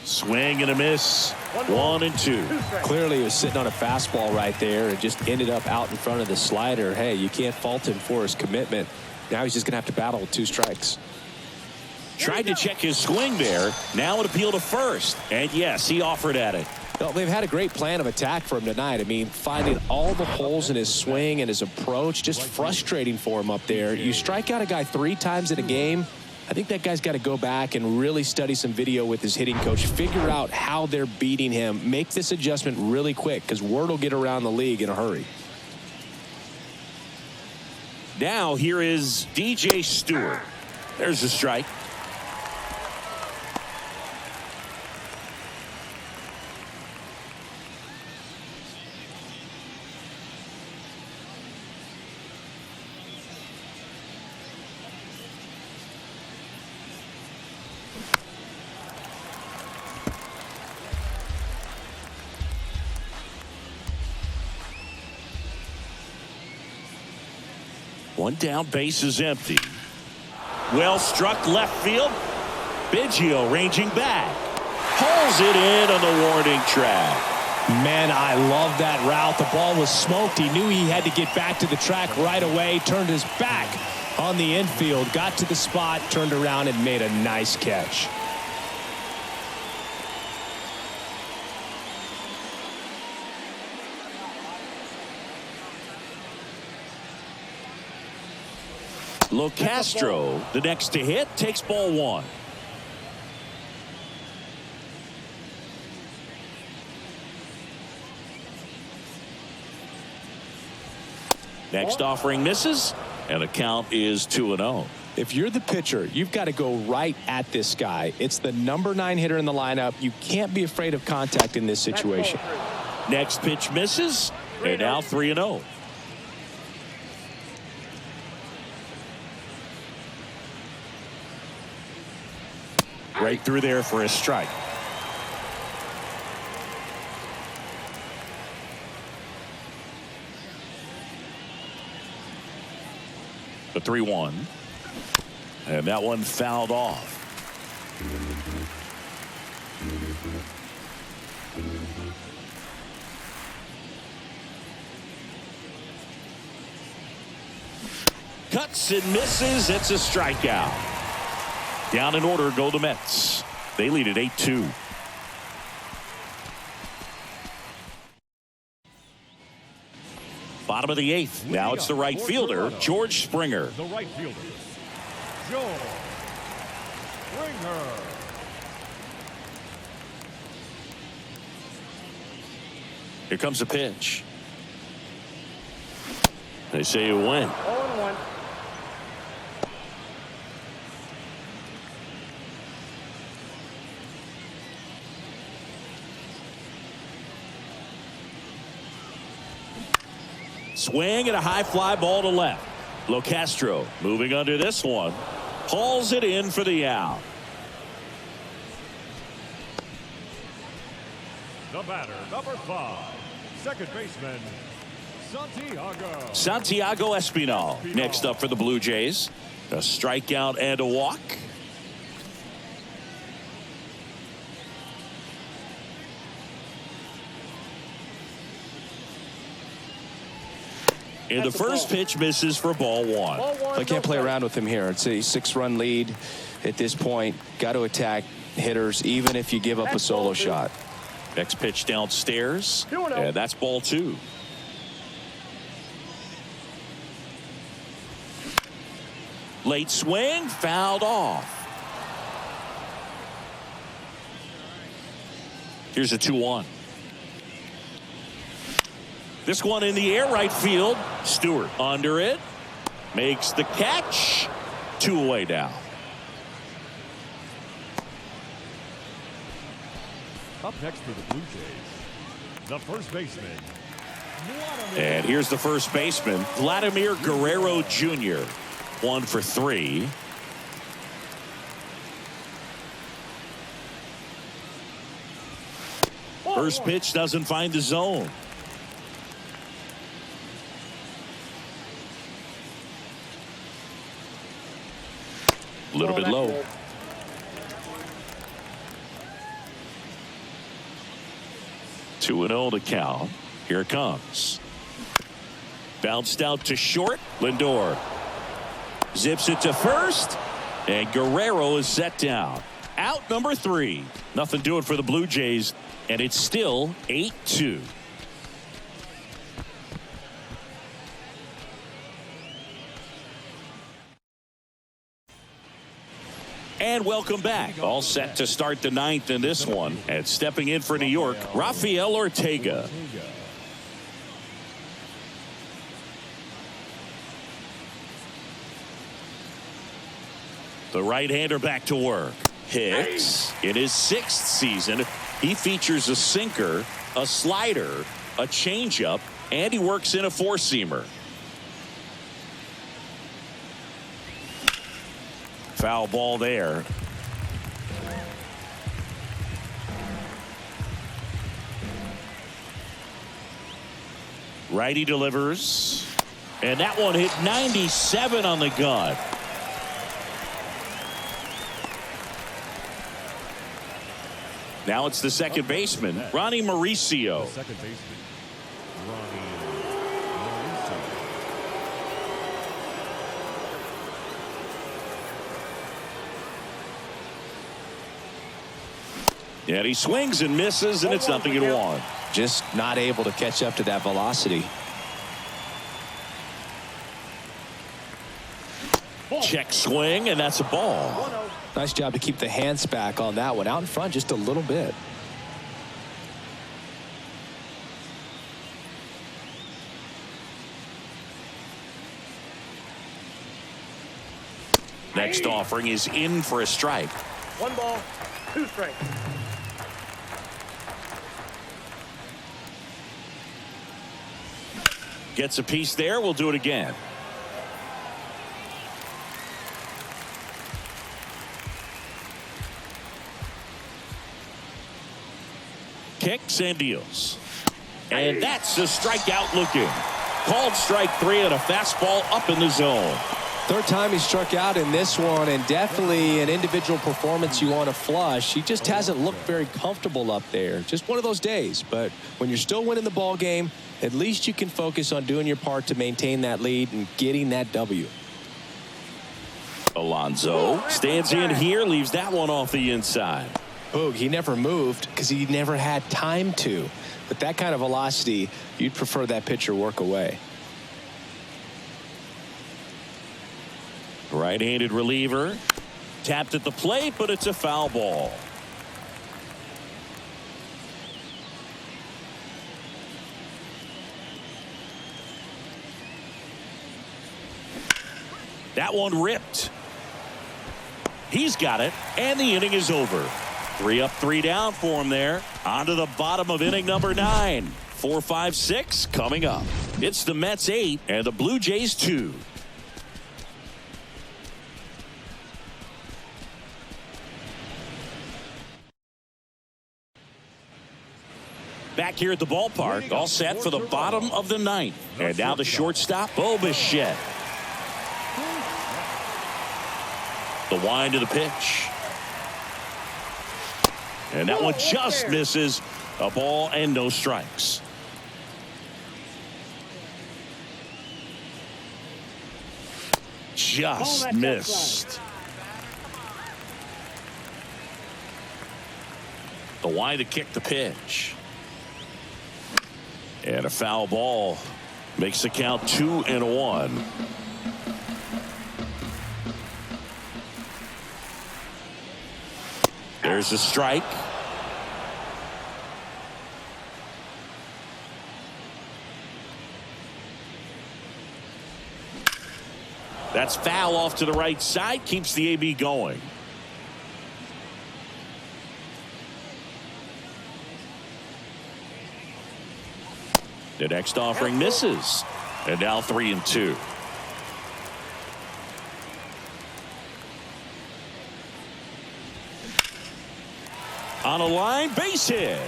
Swing and a miss. 1-2. Clearly he was sitting on a fastball right there and just ended up out in front of the slider. Hey, you can't fault him for his commitment. Now he's just going to have to battle with 2 strikes. Tried to check his swing there. Now an appeal to first. And yes, he offered at it. Well, they've had a great plan of attack for him tonight. I mean, finding all the holes in his swing and his approach, just frustrating for him up there. You strike out a guy 3 times in a game, I think that guy's got to go back and really study some video with his hitting coach, figure out how they're beating him, make this adjustment really quick because word will get around the league in a hurry. Now here is DJ Stewart. There's a strike. One down, base is empty. Well struck left field. Biggio ranging back. Pulls it in on the warning track. Man, I love that route. The ball was smoked. He knew he had to get back to the track right away. Turned his back on the infield. Got to the spot, turned around, and made a nice catch. Locastro, the next to hit, takes ball 1. Next offering misses, and the count is 2-0. If you're the pitcher, you've got to go right at this guy. It's the number 9 hitter in the lineup. You can't be afraid of contact in this situation. Next pitch misses, and now 3-0. Right through there for a strike. The 3-1. And that one fouled off. Cuts and misses. It's a strikeout. Down in order go the Mets. They lead at 8-2. Bottom of the 8th. Now it's the right fielder, George Springer. The right fielder, George Springer. Here comes a pitch. They say you win. 0-1. Swing and a high fly ball to left. Locastro moving under this one. Hauls it in for the out. The batter, number 5, second baseman, Santiago. Santiago Espinal next up for the Blue Jays. A strikeout and a walk. And the first pitch misses for ball one. I can't play around with him here. It's a 6-run lead at this point. Got to attack hitters even if you give up a solo shot. Next pitch downstairs. And that's ball 2. Late swing, fouled off. Here's a 2-1. This one in the air, right field. Stewart under it. Makes the catch. 2 away now. Up next for the Blue Jays, the first baseman. And here's the first baseman, Vladimir Guerrero Jr. 1 for 3. First pitch doesn't find the zone. A little bit low. Two and 0 to count. Here it comes. Bounced out to short. Lindor zips it to first, and Guerrero is set down. Out number 3. Nothing doing for the Blue Jays, and it's still 8-2. And welcome back. All set to start the 9th in this one. And stepping in for New York, Rafael Ortega. The right-hander back to work. Hicks, in his 6th season, he features a sinker, a slider, a changeup, and he works in a 4-seamer. Foul ball there. Righty delivers. And that one hit 97 on the gun. Now it's the second baseman, Ronnie Mauricio. Second baseman, Ronnie Mauricio. And he swings and misses, and it's 0-1. Just not able to catch up to that velocity. Check swing, and that's a ball. Nice job to keep the hands back on that one. Out in front just a little bit. Next offering is in for a strike. 1 ball, 2 strikes. Gets a piece there. We'll do it again. Kicks and deals. And that's a strikeout looking. Called strike 3 and a fastball up in the zone. Third time he struck out in this one, and definitely an individual performance you want to flush. He just hasn't looked very comfortable up there. Just one of those days. But when you're still winning the ball game, at least you can focus on doing your part to maintain that lead and getting that W. Alonso stands in here, leaves that one off the inside. Boog, he never moved because he never had time to. With that kind of velocity, you'd prefer that pitcher work away. Right-handed reliever. Tapped at the plate, but it's a foul ball. That one ripped. He's got it, and the inning is over. 3 up, 3 down for him there. On to the bottom of inning number 9. 4, 5, 6 coming up. It's the Mets 8 and the Blue Jays 2. Back here at the ballpark, all set for the bottom of the 9th. And now the shortstop, Bichette. The wind of the pitch. And that one just misses. A ball and no strikes. Just missed. The wind to kick the pitch. And a foul ball makes the count 2-1. There's a strike. That's foul off to the right side. Keeps the AB going. The next offering misses. And now 3-2. On a line, base hit.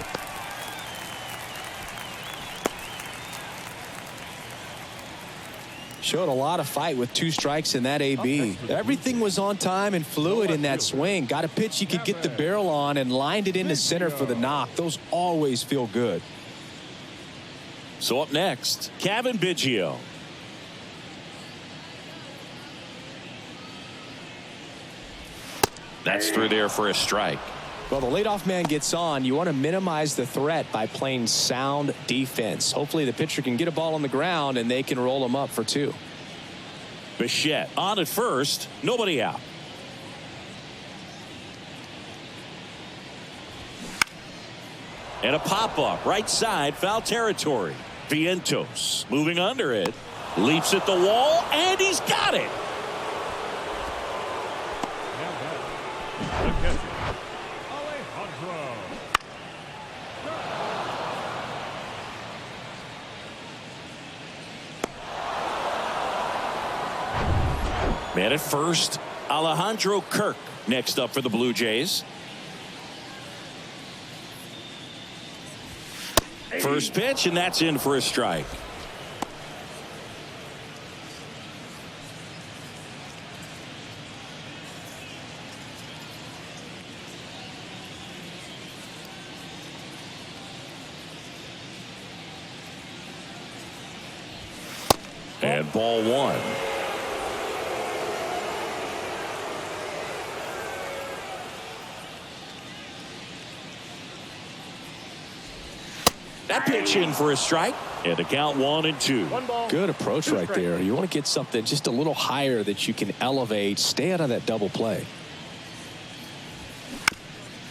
Showed a lot of fight with 2 strikes in that AB. Everything was on time and fluid in that swing. Got a pitch he could get the barrel on and lined it into center for the knock. Those always feel good. So up next, Kevin Biggio. That's through there for a strike. Well, the leadoff man gets on. You want to minimize the threat by playing sound defense. Hopefully the pitcher can get a ball on the ground and they can roll him up for 2. Bichette on at first. Nobody out. And a pop-up right side, foul territory. Vientos moving under it. Leaps at the wall, and he's got it. Man at first, Alejandro Kirk next up for the Blue Jays. First pitch, and that's in for a strike. And ball 1. That pitch in for a strike, and the count 1-2. Good approach right there. You want to get something just a little higher that you can elevate. Stay out of that double play.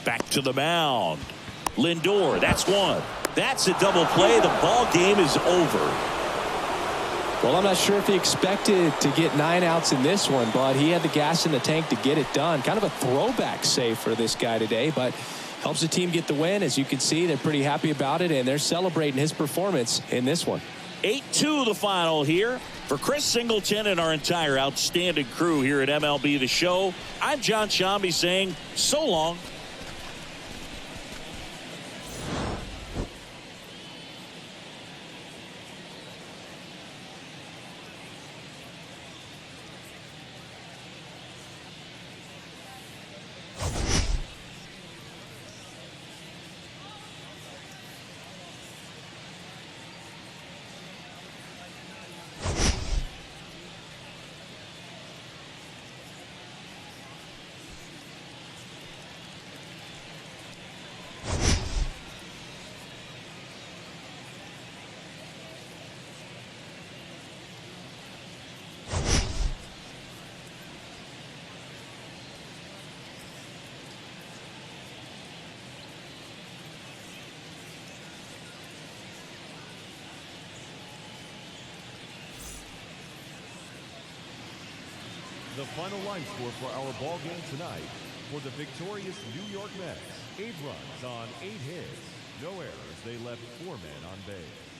Back to the mound. Lindor, that's one. That's a double play. The ball game is over. Well, I'm not sure if he expected to get 9 outs in this one, but he had the gas in the tank to get it done. Kind of a throwback save for this guy today, but helps the team get the win. As you can see, they're pretty happy about it, and they're celebrating his performance in this one. 8-2 the final here. For Chris Singleton and our entire outstanding crew here at MLB The Show, I'm John Shambi saying so long. The final line score for our ball game tonight: for the victorious New York Mets, 8 runs on 8 hits. No errors. They left 4 men on base.